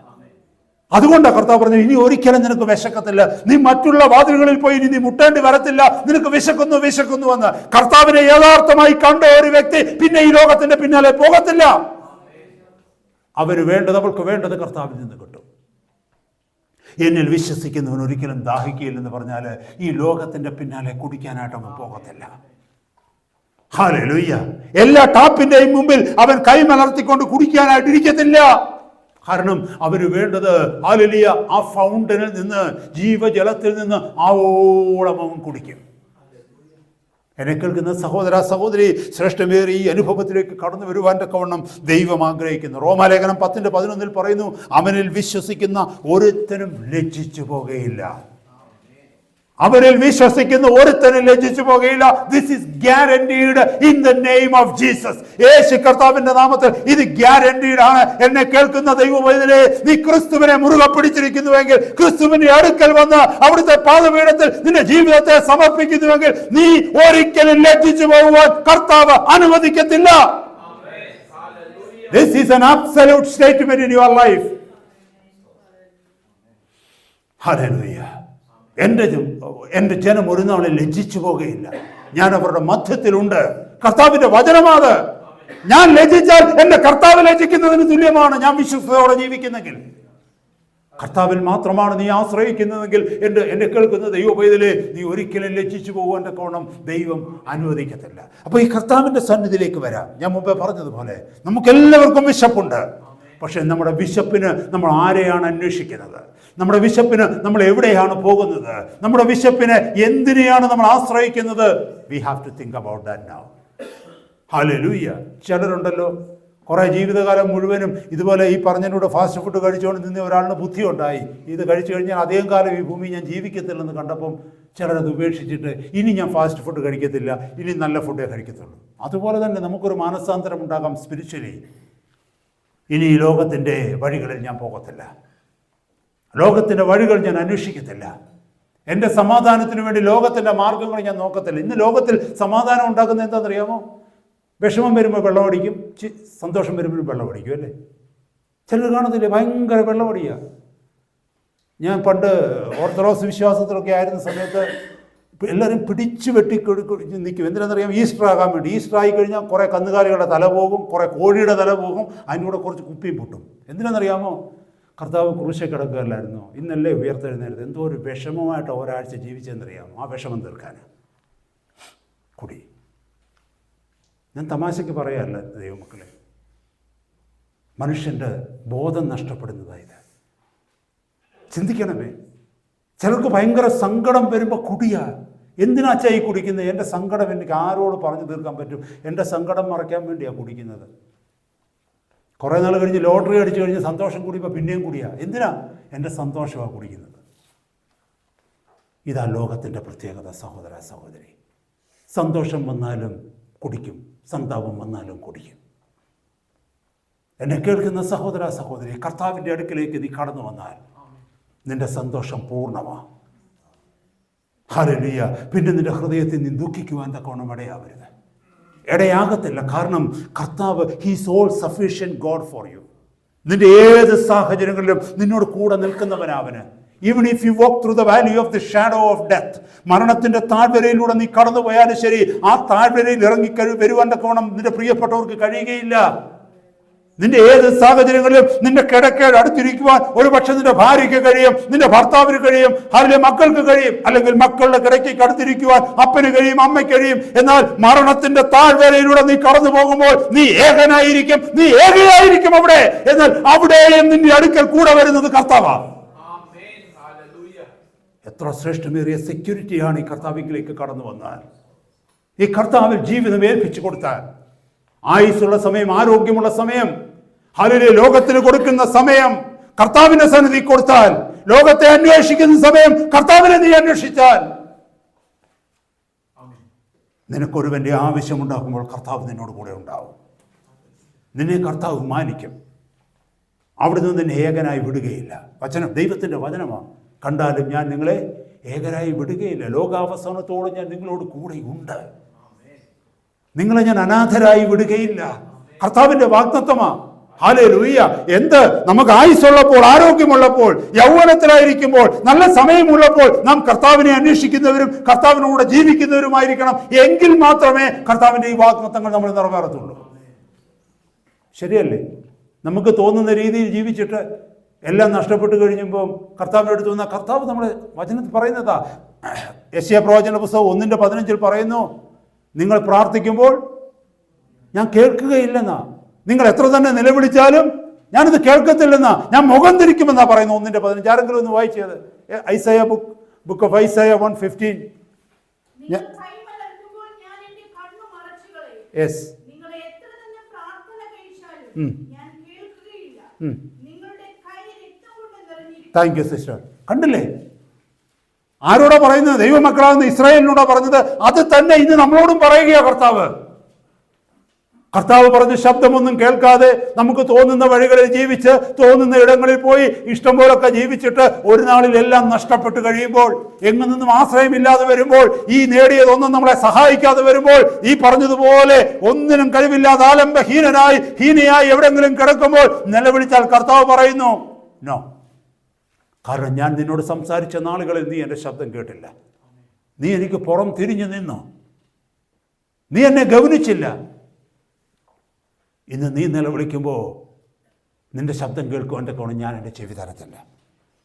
അതുകൊണ്ടാണ് കർത്താവ് പറഞ്ഞത് ഇനി ഒരിക്കലും നിനക്ക് വിശക്കത്തില്ല. നീ മറ്റുള്ള വാതിലുകളിൽ പോയി ഇനി നീ മുട്ടേണ്ടി വരത്തില്ല. നിനക്ക് വിശക്കുന്നു എന്ന്. കർത്താവിനെ യഥാർത്ഥമായി കണ്ട ഒരു വ്യക്തി പിന്നെ ഈ ലോകത്തിന്റെ പിന്നാലെ പോകത്തില്ല. അവൾക്ക് വേണ്ടത് കർത്താവിൽ നിന്ന് കിട്ടും. എന്നിൽ വിശ്വസിക്കുന്നവൻ ഒരിക്കലും ദാഹിക്കുകയില്ലെന്ന് പറഞ്ഞാൽ ഈ ലോകത്തിന്റെ പിന്നാലെ കുടിക്കാനായിട്ട് അവൻ പോകത്തില്ല. ഹല്ലേലൂയ. എല്ലാ ടാപ്പിന്റെയും മുമ്പിൽ അവൻ കൈമലർത്തിക്കൊണ്ട് കുടിക്കാനായിട്ട് ഇരിക്കത്തില്ല. കാരണം അവന് വേണ്ടത് ഹല്ലേലൂയ ആ ഫൗണ്ടനിൽ നിന്ന്, ജീവജലത്തിൽ നിന്ന് ആവോളം അവൻ കുടിക്കും. എന്നെ കേൾക്കുന്ന സഹോദര സഹോദരി, ശ്രേഷ്ഠമേറിയ ഈ അനുഭവത്തിലേക്ക് കടന്നു വരുവാൻ തക്കവണ്ണം ദൈവം ആഗ്രഹിക്കുന്നു. റോമാലേഖനം 10:11 പറയുന്നു, അവനിൽ വിശ്വസിക്കുന്ന ഒരുത്തനും ലജ്ജിച്ചു പോകുകയില്ല. അവരിൽ വിശ്വസിക്കുന്ന ഒരുത്തനും ലജ്ജിച്ചു പോകുകയില്ല. This is guaranteed in the name of Jesus. Yeshu കർത്താവിന്റെ നാമത്തിൽ ഇത് ഗ്യാരണ്ടീഡ് ആണ്. എന്നെ കേൾക്കുന്ന ദൈവവൈദ്യരെ, നീ ക്രിസ്തുവിനെ മുറുകെ പിടിച്ചിരിക്കുന്നുവെങ്കിൽ, ക്രിസ്തുവിന്റെ അടുക്കൽ വന്ന് അവിടുത്തെ പാദപീഠത്തിൽ നിന്റെ ജീവിതത്തെ സമർപ്പിക്കുന്നുവെങ്കിൽ, നീ ഒരിക്കലും ലജ്ജിച്ചു പോകുവാൻ കർത്താവ് അനുവദിക്കത്തില്ല. This is an absolute statement in your life. Hallelujah. എൻ്റെ ജനം ഒരു നാളിൽ ലജ്ജിച്ചു പോകുകയില്ല. ഞാൻ അവരുടെ മധ്യത്തിലുണ്ട്. കർത്താവിന്റെ വചനമാണ്. ഞാൻ ലജ്ജിച്ചാൽ എന്റെ കർത്താവ് ലജ്ജിക്കുന്നതിന് തുല്യമാണ്. ഞാൻ വിശ്വസ്തയോടെ ജീവിക്കുന്നെങ്കിൽ, കർത്താവിൽ മാത്രമാണ് നീ ആശ്രയിക്കുന്നതെങ്കിൽ, എന്നെ കേൾക്കുന്ന ദൈവപൈതലേ, നീ ഒരിക്കലും ലജ്ജിച്ചു പോകുവാൻ തക്കവണ്ണം ദൈവം അനുവദിക്കത്തില്ല. അപ്പോൾ ഈ കർത്താവിന്റെ സന്നിധിയിലേക്ക് വരാം. ഞാൻ മുമ്പേ പറഞ്ഞതുപോലെ നമുക്കെല്ലാവർക്കും വിശപ്പുണ്ട്. പക്ഷെ നമ്മുടെ വിശപ്പിന് നമ്മൾ ആരെയാണ് അന്വേഷിക്കുന്നത്? നമ്മുടെ വിശപ്പിന് നമ്മൾ എവിടെയാണ് പോകുന്നത്? നമ്മുടെ വിശപ്പിന് എന്തിനെയാണ് നമ്മൾ ആശ്രയിക്കുന്നത്? We have to think about that now. Hallelujah. ചിലരുണ്ടല്ലോ കുറേ ജീവിതകാലം മുഴുവനും ഇതുപോലെ ഈ പറഞ്ഞതിലൂടെ ഫാസ്റ്റ് ഫുഡ് കഴിച്ചുകൊണ്ട് നിന്ന് ഒരാളിന് ബുദ്ധി ഉണ്ടായി, ഇത് കഴിച്ചു കഴിഞ്ഞാൽ അധികം കാലം ഈ ഭൂമി ഞാൻ ജീവിക്കത്തില്ലെന്ന് കണ്ടപ്പം ചിലരത് ഉപേക്ഷിച്ചിട്ട് ഇനി ഞാൻ ഫാസ്റ്റ് ഫുഡ് കഴിക്കത്തില്ല, ഇനി നല്ല ഫുഡേ കഴിക്കത്തുള്ളൂ. അതുപോലെ തന്നെ നമുക്കൊരു മാനസാന്തരം ഉണ്ടാകാം സ്പിരിച്വലി. ഇനി ഈ ലോകത്തിൻ്റെ വഴികളിൽ ഞാൻ പോകത്തില്ല, ലോകത്തിൻ്റെ വഴികൾ ഞാൻ അന്വേഷിക്കത്തില്ല, എൻ്റെ സമാധാനത്തിന് വേണ്ടി ലോകത്തിൻ്റെ മാർഗങ്ങൾ ഞാൻ നോക്കത്തില്ല. ഇന്ന് ലോകത്തിൽ സമാധാനം ഉണ്ടാക്കുന്നത് എന്താണെന്നറിയാമോ? വിഷമം വരുമ്പോൾ വെള്ളമടിക്കും, സന്തോഷം വരുമ്പോൾ വെള്ളമടിക്കും, അല്ലേ? ചിലർ കാണത്തില്ലേ, ഭയങ്കര വെള്ളമടിയാണ്. ഞാൻ പണ്ട് ഓർത്തഡോക്സ് വിശ്വാസത്തിലൊക്കെ ആയിരുന്ന സമയത്ത് എല്ലാവരും പിടിച്ചു വെട്ടി നിൽക്കും. എന്തിനാണെന്നറിയാം? ഈസ്റ്റർ ആകാൻ വേണ്ടി. ഈസ്റ്റർ ആയി കഴിഞ്ഞാൽ കുറേ കന്നുകാലികളുടെ തല പോകും, കുറേ കോഴിയുടെ തല പോകും, അതിനൂടെ കുറച്ച് കുപ്പിയും പൊട്ടും. എന്തിനാണെന്നറിയാമോ? കർത്താവ് ക്രൂശിൽ കിടക്കുകയല്ലായിരുന്നോ? ഇന്നല്ലേ ഉയർത്തെഴുന്നേരുത്. എന്തോ ഒരു വിഷമമായിട്ട് ഒരാഴ്ച ജീവിച്ചെന്നറിയാമോ? ആ വിഷമം തീർക്കാൻ കുടി. ഞാൻ തമാശയ്ക്ക് പറയാമല്ല ദൈവമക്കളെ, മനുഷ്യൻ്റെ ബോധം നഷ്ടപ്പെടുന്നതായത് ചിന്തിക്കണമേ. ചിലർക്ക് ഭയങ്കര സങ്കടം വരുമ്പോൾ കുടിയാ. എന്തിനാച്ചാ ഈ കുടിക്കുന്നത്? എൻ്റെ സങ്കടം എനിക്ക് ആരോട് പറഞ്ഞു തീർക്കാൻ പറ്റും? എൻ്റെ സങ്കടം മറയ്ക്കാൻ വേണ്ടിയാണ് കുടിക്കുന്നത്. കുറേ നാൾ കഴിഞ്ഞ് ലോട്ടറി അടിച്ചു കഴിഞ്ഞ് സന്തോഷം കൂടിയപ്പോൾ പിന്നെയും കുടിയാ. എന്തിനാ? എൻ്റെ സന്തോഷമാണ് കുടിക്കുന്നത്. ഇതാ ലോകത്തിൻ്റെ പ്രത്യേകത സഹോദര സഹോദരി. സന്തോഷം വന്നാലും കുടിക്കും, സന്താപം വന്നാലും കുടിക്കും. എന്നെ കേൾക്കുന്ന സഹോദര സഹോദരി, കർത്താവിൻ്റെ അടുക്കിലേക്ക് നീ കടന്നു വന്നാൽ നിന്റെ സന്തോഷം പൂർണ്ണമാണ്. ഹല്ലേലൂയ. പിന്നെ നിന്റെ ഹൃദയത്തിൽ നീ ദുഃഖിക്കുവാൻ തക്കവണ്ണം ഇടയാകത്തില്ല. കാരണം കർത്താവ് he's all sufficient God for you. നിന്റെ ഏത് സാഹചര്യങ്ങളിലും നിന്നോട് കൂടെ നിൽക്കുന്നവനവന്. Even if you walk through the valley of the shadow of death, മരണത്തിന്റെ താഴ്വരയിലൂടെ നീ കടന്നു പോയാലും ശരി, ആ താഴ്വരയിൽ ഇറങ്ങി വരുവാൻ തക്കവണ്ണം നിന്റെ പ്രിയപ്പെട്ടവർക്ക് കഴിയുകയില്ല. നിന്റെ ഏത് സാഹചര്യങ്ങളിലും നിന്റെ കിടക്കയുടെ അടുത്തിരിക്കുവാൻ ഒരു പക്ഷെ നിന്റെ ഭാര്യയ്ക്ക് കഴിയും, നിന്റെ ഭർത്താവിന് കഴിയും, അല്ലെങ്കിൽ മക്കൾക്ക് കഴിയും, അല്ലെങ്കിൽ മക്കളുടെ കിടക്കയ്ക്ക് അടുത്തിരിക്കുവാൻ അപ്പന് കഴിയും, അമ്മയ്ക്ക് കഴിയും. എന്നാൽ മരണത്തിന്റെ താഴ്വരയിലൂടെ നീ കടന്നു പോകുമ്പോൾ നീ ഏകനായിരിക്കും, നീ ഏകയായിരിക്കും അവിടെ. എന്നാൽ അവിടെയും നിന്റെ അടുക്കൽ കൂടെ വരുന്നത് കർത്താവാണ്. എത്ര ശ്രേഷ്ഠമേറിയ സെക്യൂരിറ്റിയാണ് ഈ കർത്താവിലേക്ക് കടന്നു വന്നാൽ, ഈ കർത്താവിൽ ജീവിതം ഏൽപ്പിച്ചു കൊടുത്താൽ, ആയുസ്സുള്ള സമയം, ആരോഗ്യമുള്ള സമയം, ഹല്ലേലൂയ, ലോകത്തിന് കൊടുക്കുന്ന സമയം കർത്താവിന്റെ സന്നിധി കൊടുത്താൽ, ലോകത്തെ അന്വേഷിക്കുന്ന സമയം കർത്താവിനെ നീ അന്വേഷിച്ചാൽ, നിനക്കൊരുവന്റെ ആവശ്യമുണ്ടാകുമ്പോൾ കർത്താവ് നിന്നോട് കൂടെ ഉണ്ടാവും. നിന്നെ കർത്താവ് മാനിക്കും. അവിടുന്ന് നിന്നെ ഏകനായി വിടുകയില്ല. വചനം ദൈവത്തിന്റെ വചനമാണ്. കണ്ടാലും ഞാൻ നിങ്ങളെ ഏകനായി വിടുകയില്ല, ലോകാവസാനത്തോളം ഞാൻ നിങ്ങളോട് കൂടെ ഉണ്ട്, നിങ്ങളെ ഞാൻ അനാഥരായി വിടുകയില്ല. കർത്താവിന്റെ വാഗ്ദത്തമാണ്. ഹല്ലേലൂയ. എന്ത് നമുക്ക് ആയുസ്സുള്ളപ്പോൾ, ആരോഗ്യമുള്ളപ്പോൾ, യൗവനത്തിലായിരിക്കുമ്പോൾ, നല്ല സമയമുള്ളപ്പോൾ നാം കർത്താവിനെ അന്വേഷിക്കുന്നവരും കർത്താവിനോട് ജീവിക്കുന്നവരുമായിരിക്കണം. എങ്കിൽ മാത്രമേ കർത്താവിന്റെ ഈ വാഗ്ദത്തങ്ങൾ നമ്മൾ നിറവേറത്തുള്ളൂ. ശരിയല്ലേ? നമുക്ക് തോന്നുന്ന രീതിയിൽ ജീവിച്ചിട്ട് എല്ലാം നഷ്ടപ്പെട്ട് കഴിഞ്ഞപ്പോൾ കർത്താവിൻ്റെ അടുത്ത് വന്നാൽ, കർത്താവ് നമ്മുടെ വചനത്തിൽ പറയുന്നതാ. യെശയ്യാ പ്രവചന പുസ്തകം 1:15 പറയുന്നു, നിങ്ങൾ പ്രാർത്ഥിക്കുമ്പോൾ ഞാൻ കേൾക്കുകയില്ലെന്നാ, നിങ്ങൾ എത്ര തന്നെ നിലവിളിച്ചാലും ഞാനിത് കേൾക്കത്തില്ലെന്നാ, ഞാൻ മുഖം തിരിക്കുമെന്നാ പറയുന്നു. 1:15. ആരെങ്കിലും ഒന്ന് വായിച്ചത്? Isaiah book of Isaiah 1:15. Yes. Thank you sister. കണ്ടില്ലേ ആരോടാ പറയുന്നത്? ദൈവമക്കളാകുന്ന ഇസ്രായേലിനോടാ പറഞ്ഞത്. അത് തന്നെ ഇന്ന് നമ്മളോടും പറയുകയാ കർത്താവ്. കർത്താവ് പറഞ്ഞ ശബ്ദമൊന്നും കേൾക്കാതെ നമുക്ക് തോന്നുന്ന വഴികളിൽ ജീവിച്ച്, തോന്നുന്ന ഇടങ്ങളിൽ പോയി ഇഷ്ടം പോലൊക്കെ ജീവിച്ചിട്ട് ഒരു നാളിൽ എല്ലാം നഷ്ടപ്പെട്ട് കഴിയുമ്പോൾ, എങ്ങു നിന്നും ആശ്രയമില്ലാതെ വരുമ്പോൾ, ഈ നേടിയതൊന്നും നമ്മളെ സഹായിക്കാതെ വരുമ്പോൾ, ഈ പറഞ്ഞതുപോലെ ഒന്നിനും കഴിവില്ലാതെ ആലംബഹീനനായി ഹീനയായി എവിടെങ്കിലും കിടക്കുമ്പോൾ നിലവിളിച്ചാൽ കർത്താവ് പറയുന്നു, നോ, കാരണം ഞാൻ നിന്നോട് സംസാരിച്ച നാളുകളിൽ നീ എൻ്റെ ശബ്ദം കേട്ടില്ല, നീ എനിക്ക് പുറം തിരിഞ്ഞു നിന്നു, നീ എന്നെ ഗൗനിച്ചില്ല. ഇന്ന് നീ നിലവിളിക്കുമ്പോൾ നിന്റെ ശബ്ദം കേൾക്കുവാൻ്റെ കോണം ഞാൻ എൻ്റെ ചെവി തരത്തില്ല.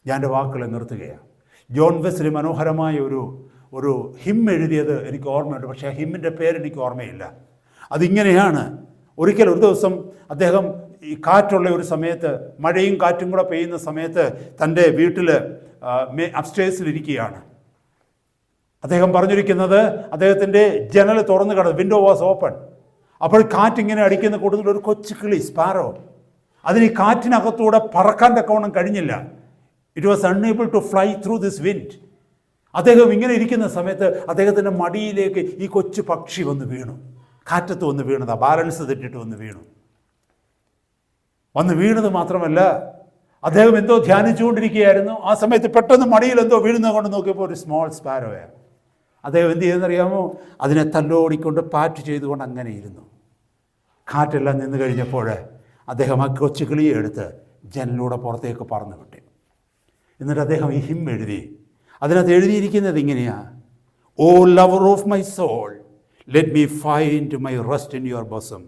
ഞാൻ എൻ്റെ വാക്കുകളെ നിർത്തുകയാണ്. ജോൺ വെസ്ലി മനോഹരമായ ഒരു ഹിം എഴുതിയത് എനിക്ക് ഓർമ്മയുണ്ട്. പക്ഷേ ആ ഹിമ്മിൻ്റെ പേരെനിക്ക് ഓർമ്മയില്ല. അതിങ്ങനെയാണ്. ഒരു ദിവസം അദ്ദേഹം ഈ കാറ്റുള്ള ഒരു സമയത്ത്, മഴയും കാറ്റും കൂടെ പെയ്യുന്ന സമയത്ത് തൻ്റെ വീട്ടിൽ അപ്സ്റ്റേഴ്സിലിരിക്കുകയാണ്. അദ്ദേഹം പറഞ്ഞിരിക്കുന്നത്, അദ്ദേഹത്തിൻ്റെ ജനൽ തുറന്നു കിടന്നു, വിൻഡോ വാസ് ഓപ്പൺ. അപ്പോൾ കാറ്റിങ്ങനെ അടിക്കുന്ന കൂട്ടത്തിൽ ഒരു കൊച്ചു കിളി, സ്പാരോ, അതിന് ഈ കാറ്റിനകത്തൂടെ പറക്കാൻ തക്കവണ്ണം കഴിഞ്ഞില്ല. It was unable to fly through this wind. അദ്ദേഹം ഇങ്ങനെ ഇരിക്കുന്ന സമയത്ത് അദ്ദേഹത്തിൻ്റെ മടിയിലേക്ക് ഈ കൊച്ചു പക്ഷി വന്ന് വീണു. കാറ്റത്ത് വന്ന് വീണതാ, ബാലൻസ് തെറ്റിട്ട് വന്ന് വീണത് മാത്രമല്ല, അദ്ദേഹം എന്തോ ധ്യാനിച്ചുകൊണ്ടിരിക്കുകയായിരുന്നു. ആ സമയത്ത് പെട്ടെന്ന് മടിയിൽ എന്തോ വീഴുന്നത് കൊണ്ട് നോക്കിയപ്പോൾ ഒരു സ്മോൾ സ്പാരോയാണ്. അദ്ദേഹം എന്ത് ചെയ്യുന്നറിയാമോ? അതിനെ തല്ലോടിക്കൊണ്ട് പാറ്റ് ചെയ്തുകൊണ്ട് അങ്ങനെ ഇരുന്നു. കാറ്റെല്ലാം നിന്ന് കഴിഞ്ഞപ്പോൾ അദ്ദേഹം ആ കൊച്ചു കിളിയെ എടുത്ത് ജനലിലൂടെ പുറത്തേക്ക് പറന്നു വിട്ടു. എന്നിട്ട് അദ്ദേഹം ഈ ഹിം എഴുതി. അതിനകത്ത് എഴുതിയിരിക്കുന്നത് ഇങ്ങനെയാണ്: O lover of my soul, let me find my rest in your bosom.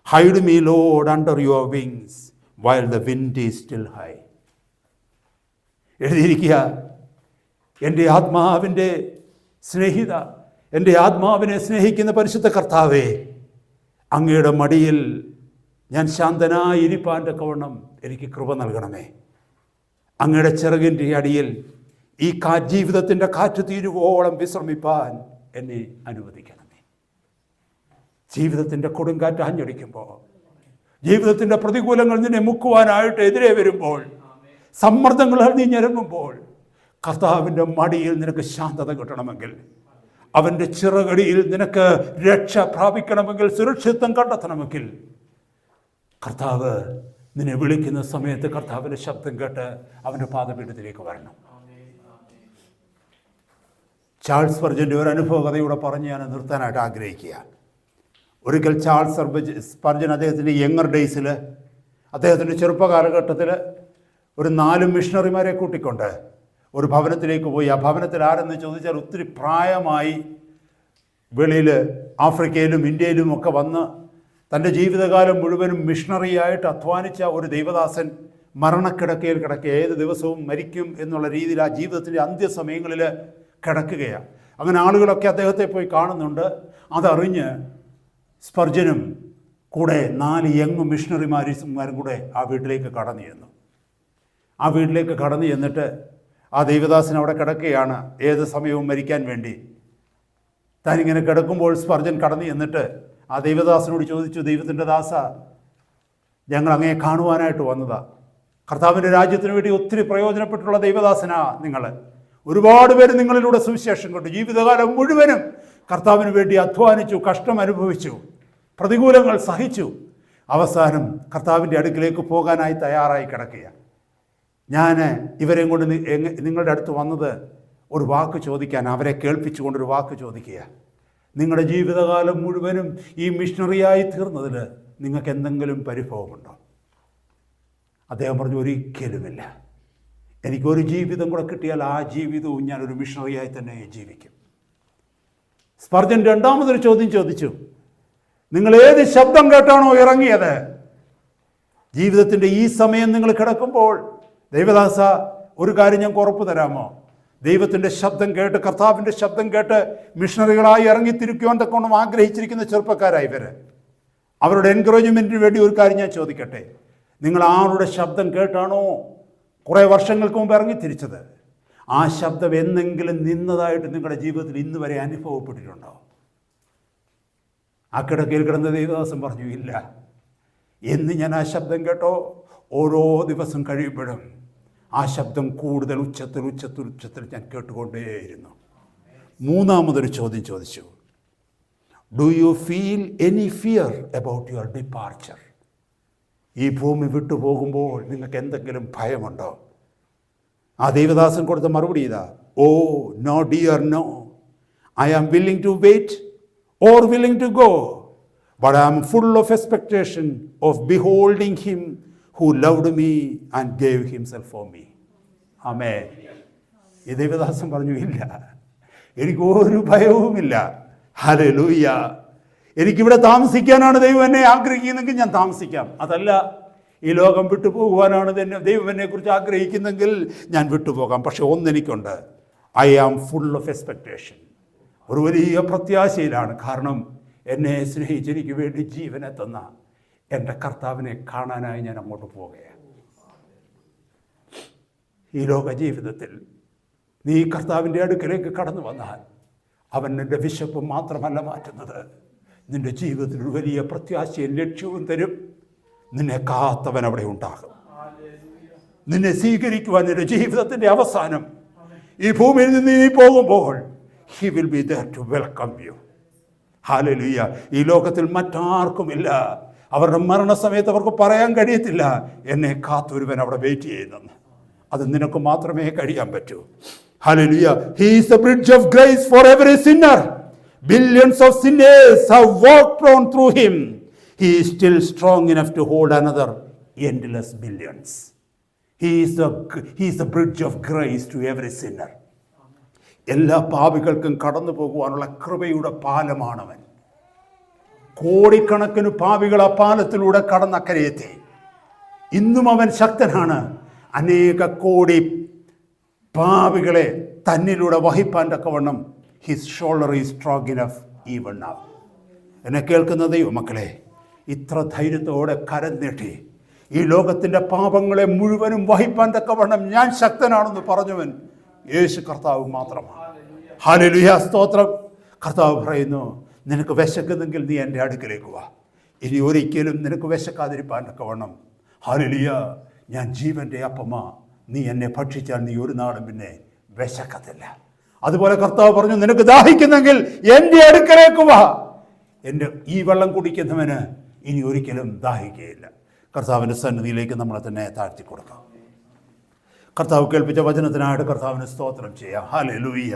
Hide me Lord under your wings while the wind is still high. എഴുതിയിരിക്കുക, എൻ്റെ ആത്മാവിൻ്റെ സ്നേഹിത, എൻ്റെ ആത്മാവിനെ സ്നേഹിക്കുന്ന പരിശുദ്ധ കർത്താവേ, അങ്ങയുടെ മടിയിൽ ഞാൻ ശാന്തനായിരിക്കാൻ തക്കവണ്ണം എനിക്ക് കൃപ നൽകണമേ. അങ്ങയുടെ ചിറകിൻ്റെ അടിയിൽ ഈ ജീവിതത്തിൻ്റെ കാറ്റ് തീരുവോളം വിശ്രമിപ്പാൻ എന്നെ അനുവദിക്കണമേ. ജീവിതത്തിൻ്റെ കൊടുങ്കാറ്റ് ആഞ്ഞടിക്കുമ്പോൾ, ജീവിതത്തിൻ്റെ പ്രതികൂലങ്ങൾ നിന്നെ മുക്കുവാനായിട്ട് എതിരെ വരുമ്പോൾ, സമ്മർദ്ദങ്ങൾ നീ ഞെരുങ്ങുമ്പോൾ, കർത്താവിൻ്റെ മടിയിൽ നിനക്ക് ശാന്തത കിട്ടണമെങ്കിൽ, അവൻ്റെ ചിറകടിയിൽ നിനക്ക് രക്ഷ പ്രാപിക്കണമെങ്കിൽ, സുരക്ഷിതത്വം കണ്ടെത്തണമെങ്കിൽ, കർത്താവ് നിന്നെ വിളിക്കുന്ന സമയത്ത് കർത്താവിൻ്റെ ശബ്ദം കേട്ട് അവൻ്റെ പാദപീഠത്തിലേക്ക് വരണം. ചാൾസ് സ്പർജൻ്റെ ഒരു അനുഭവ കഥയൂടെ പറഞ്ഞ് ഞാൻ നിർത്താനായിട്ട് ആഗ്രഹിക്കുക. ഒരിക്കൽ ചാൾസ് സ്പർജൻ അദ്ദേഹത്തിൻ്റെ യങ്ങർ ഡേയ്സിൽ, അദ്ദേഹത്തിൻ്റെ ചെറുപ്പകാലഘട്ടത്തിൽ ഒരു 4 മിഷണറിമാരെ കൂട്ടിക്കൊണ്ട് ഒരു ഭവനത്തിലേക്ക് പോയി. ആ ഭവനത്തിൽ ആരെന്ന് ചോദിച്ചാൽ ഒത്തിരി പ്രായമായി, വെളിയിൽ ആഫ്രിക്കയിലും ഇന്ത്യയിലും ഒക്കെ വന്ന് തൻ്റെ ജീവിതകാലം മുഴുവനും മിഷണറിയായിട്ട് അധ്വാനിച്ച ഒരു ദൈവദാസൻ മരണക്കിടക്കയിൽ കിടക്കുക, ഏത് ദിവസവും മരിക്കും എന്നുള്ള രീതിയിൽ ആ ജീവിതത്തിൻ്റെ അന്ത്യസമയങ്ങളിൽ കിടക്കുകയാണ്. അങ്ങനെ ആളുകളൊക്കെ അദ്ദേഹത്തെ പോയി കാണുന്നുണ്ട്. അതറിഞ്ഞ് സ്പർജനും കൂടെ 4 യങ് മിഷണറിമാരും കൂടെ ആ വീട്ടിലേക്ക് കടന്നു ചെന്നു. ആ വീട്ടിലേക്ക് കടന്നു ചെന്നിട്ട് ആ ദൈവദാസൻ അവിടെ കിടക്കുകയാണ്, ഏത് സമയവും മരിക്കാൻ വേണ്ടി. താനിങ്ങനെ കിടക്കുമ്പോൾ സ്പർജൻ കടന്നു ചെന്നിട്ട് ആ ദൈവദാസനോട് ചോദിച്ചു, ദൈവത്തിൻ്റെ ദാസ, ഞങ്ങൾ അങ്ങയെ കാണുവാനായിട്ട് വന്നതാ. കർത്താവിൻ്റെ രാജ്യത്തിന് വേണ്ടി ഒത്തിരി പ്രയോജനപ്പെട്ടുള്ള ദൈവദാസനാ നിങ്ങൾ. ഒരുപാട് പേര് നിങ്ങളിലൂടെ സുവിശേഷം കണ്ടു. ജീവിതകാലം മുഴുവനും കർത്താവിന് വേണ്ടി അധ്വാനിച്ചു, കഷ്ടം അനുഭവിച്ചു, പ്രതികൂലങ്ങൾ സഹിച്ചു. അവസാനം കർത്താവിൻ്റെ അടുക്കിലേക്ക് പോകാനായി തയ്യാറായി കിടക്കുകയാണ്. ഞാൻ ഇവരെയും കൊണ്ട് നിങ്ങളുടെ അടുത്ത് വന്നത് ഒരു വാക്ക് ചോദിക്കാൻ, അവരെ കേൾപ്പിച്ചുകൊണ്ടൊരു വാക്ക് ചോദിക്കുക. നിങ്ങളുടെ ജീവിതകാലം മുഴുവനും ഈ മിഷണറിയായി തീർന്നതിൽ നിങ്ങൾക്ക് എന്തെങ്കിലും പരിഭവമുണ്ടോ? അദ്ദേഹം പറഞ്ഞു, ഒരിക്കലുമില്ല. എനിക്കൊരു ജീവിതം കൂടെ കിട്ടിയാൽ ആ ജീവിതവും ഞാനൊരു മിഷണറിയായി തന്നെ ജീവിക്കും. സ്പർജൻ രണ്ടാമതൊരു ചോദ്യം ചോദിച്ചു, നിങ്ങൾ ഏത് ശബ്ദം കേട്ടാണോ ഇറങ്ങിയത്? ജീവിതത്തിൻ്റെ ഈ സമയം നിങ്ങൾ കിടക്കുമ്പോൾ, ദൈവദാസ, ഒരു കാര്യം ഞങ്ങൾക്ക് ഉറപ്പ് തരാമോ? ദൈവത്തിൻ്റെ ശബ്ദം കേട്ട്, കർത്താവിൻ്റെ ശബ്ദം കേട്ട് മിഷണറികളായി ഇറങ്ങിത്തിരിക്കുവാൻ തക്കോണം ആഗ്രഹിച്ചിരിക്കുന്ന ചെറുപ്പക്കാരായി ഇവർ. അവരുടെ എൻകറേജ്മെൻറ്റിന് വേണ്ടി ഒരു കാര്യം ഞാൻ ചോദിക്കട്ടെ. നിങ്ങൾ ആരുടെ ശബ്ദം കേട്ടാണോ കുറേ വർഷങ്ങൾക്ക് മുമ്പ് ഇറങ്ങിത്തിരിച്ചത്, ആ ശബ്ദം എന്നെങ്കിലും നിന്നതായിട്ട് നിങ്ങളുടെ ജീവിതത്തിൽ ഇന്ന് വരെ അനുഭവപ്പെട്ടിട്ടുണ്ടോ? ആ കിടക്കയിൽ കിടന്ന ദൈവദാസൻ പറഞ്ഞു, ഇല്ല. എന്ന് ഞാൻ ആ ശബ്ദം കേട്ടോ, ഓരോ ദിവസം കഴിയുമ്പോഴും ആ ശബ്ദം കൂടുതൽ ഉച്ചത്തിൽ ഞാൻ കേട്ടുകൊണ്ടേയിരുന്നു. മൂന്നാമതൊരു ചോദ്യം ചോദിച്ചു, do you feel any fear about your departure? ഈ ഭൂമി വിട്ടുപോകുമ്പോൾ നിങ്ങൾക്ക് എന്തെങ്കിലും ഭയമുണ്ടോ? ആ ദൈവദാസൻ കൊടുത്ത മറുപടി ഇതാ, oh no dear no, I am willing to wait or willing to go, but I am full of expectation of beholding him who loved me and gave himself for me. ആമേൻ. ഈ ദൈവദാസൻ പറഞ്ഞു, ഇല്ല, എനിക്കൊരു ഭയവുമില്ല. ഹല്ലേലൂയ. എനിക്കിവിടെ താമസിക്കാനാണ് ദൈവം എന്നെ ആഗ്രഹിക്കുന്നെങ്കിൽ ഞാൻ താമസിക്കാം. അതല്ല, ഈ ലോകം വിട്ടുപോകുവാനാണ് ദൈവം എന്നെക്കുറിച്ച് ആഗ്രഹിക്കുന്നെങ്കിൽ ഞാൻ വിട്ടുപോകാം. പക്ഷെ ഒന്നെനിക്കുണ്ട്, I am full of expectation. ഒരു വലിയ പ്രത്യാശയിലാണ്. കാരണം എന്നെ സ്നേഹിച്ച് എനിക്ക് വേണ്ടി ജീവനെ തന്ന എൻ്റെ കർത്താവിനെ കാണാനായി ഞാൻ അങ്ങോട്ട് പോവുകയാണ്. ഈ ലോക ജീവിതത്തിൽ നീ കർത്താവിൻ്റെ അടുക്കലേക്ക് കടന്നു വന്നാൽ അവൻ നിൻ്റെ വിശപ്പ് മാത്രമല്ല മാറ്റുന്നത്, നിൻ്റെ ജീവിതത്തിൽ ഒരു വലിയ പ്രത്യാശയും ലക്ഷ്യവും തരും. നിന്നെ കാത്തവൻ അവിടെ ഉണ്ടാകും. നിന്നെ സ്വീകരിക്കുവാൻ നിൻ്റെ ജീവിതത്തിൻ്റെ അവസാനം ഈ ഭൂമിയിൽ നിന്ന് നീ പോകുമ്പോൾ He will be there to welcome you. Hallelujah. ഈ ലോകത്തിൽ മറ്റാർക്കുമില്ല. അവരുടെ മരണസമയത്ത് അവർക്ക് പറയാൻ കഴിയത്തില്ല, എന്നെ കാത്തൊരുവൻ അവിടെ വെയിറ്റ് ചെയ്യുന്നെന്ന്. അത് നിനക്ക് മാത്രമേ കഴിയാൻ പറ്റൂ. Hallelujah. He is the bridge of grace for every sinner. Billions of sinners have walked on through him. He is still strong enough to hold another endless billions. He is the bridge of grace to every sinner. എല്ലാ പാപികൾക്കും കടന്നു പോകുവാനുള്ള കൃപയുടെ പാലമാണവൻ. കോടിക്കണക്കിന് പാപികൾ ആ പാലത്തിലൂടെ കടന്നക്കരയെത്തി. ഇന്നും അവൻ ശക്തനാണ്. അനേക കോടി പാപികളെ തന്നിലൂടെ വഹിപ്പാൻ തക്കവണ്ണം his shoulder is strong enough even now. എന്നെ കേൾക്കുന്ന ദൈവമക്കളെ, ഇത്ര ധൈര്യത്തോടെ കരം നീട്ടി ഈ ലോകത്തിൻ്റെ പാപങ്ങളെ മുഴുവനും വഹിപ്പാൻ തക്കവണ്ണം ഞാൻ ശക്തനാണെന്ന് പറഞ്ഞവൻ യേശു കർത്താവ് മാത്രമാണ്. ഹല്ലേലൂയ, സ്തോത്രം. കർത്താവ് പറയുന്നു, നിനക്ക് വിശക്കുന്നെങ്കിൽ നീ എൻ്റെ അടുക്കലേക്ക് വാ. ഇനി ഒരിക്കലും നിനക്ക് വിശക്കാതിരിപ്പാൻ തക്കവണ്ണം, ഹല്ലേലൂയ, ഞാൻ ജീവൻ്റെ അപ്പമാ, നീ എന്നെ ഭക്ഷിച്ചാൽ നീ ഒരു നാളും പിന്നെ വിശക്കത്തില്ല. അതുപോലെ കർത്താവ് പറഞ്ഞു, നിനക്ക് ദാഹിക്കുന്നെങ്കിൽ എൻ്റെ അടുക്കലേക്ക് വാ. എൻ്റെ ഈ വെള്ളം കുടിക്കുന്നവന് ഇനി ഒരിക്കലും ദാഹിക്കുകയില്ല. കർത്താവിൻ്റെ സന്നിധിയിലേക്ക് നമ്മളെ തന്നെ താഴ്ത്തി കൊടുക്കാം. കർത്താവ് കേൾപ്പിച്ച വചനത്തിനായിട്ട് കർത്താവിന് സ്തോത്രം ചെയ്യാം. ഹല്ലേലൂയ.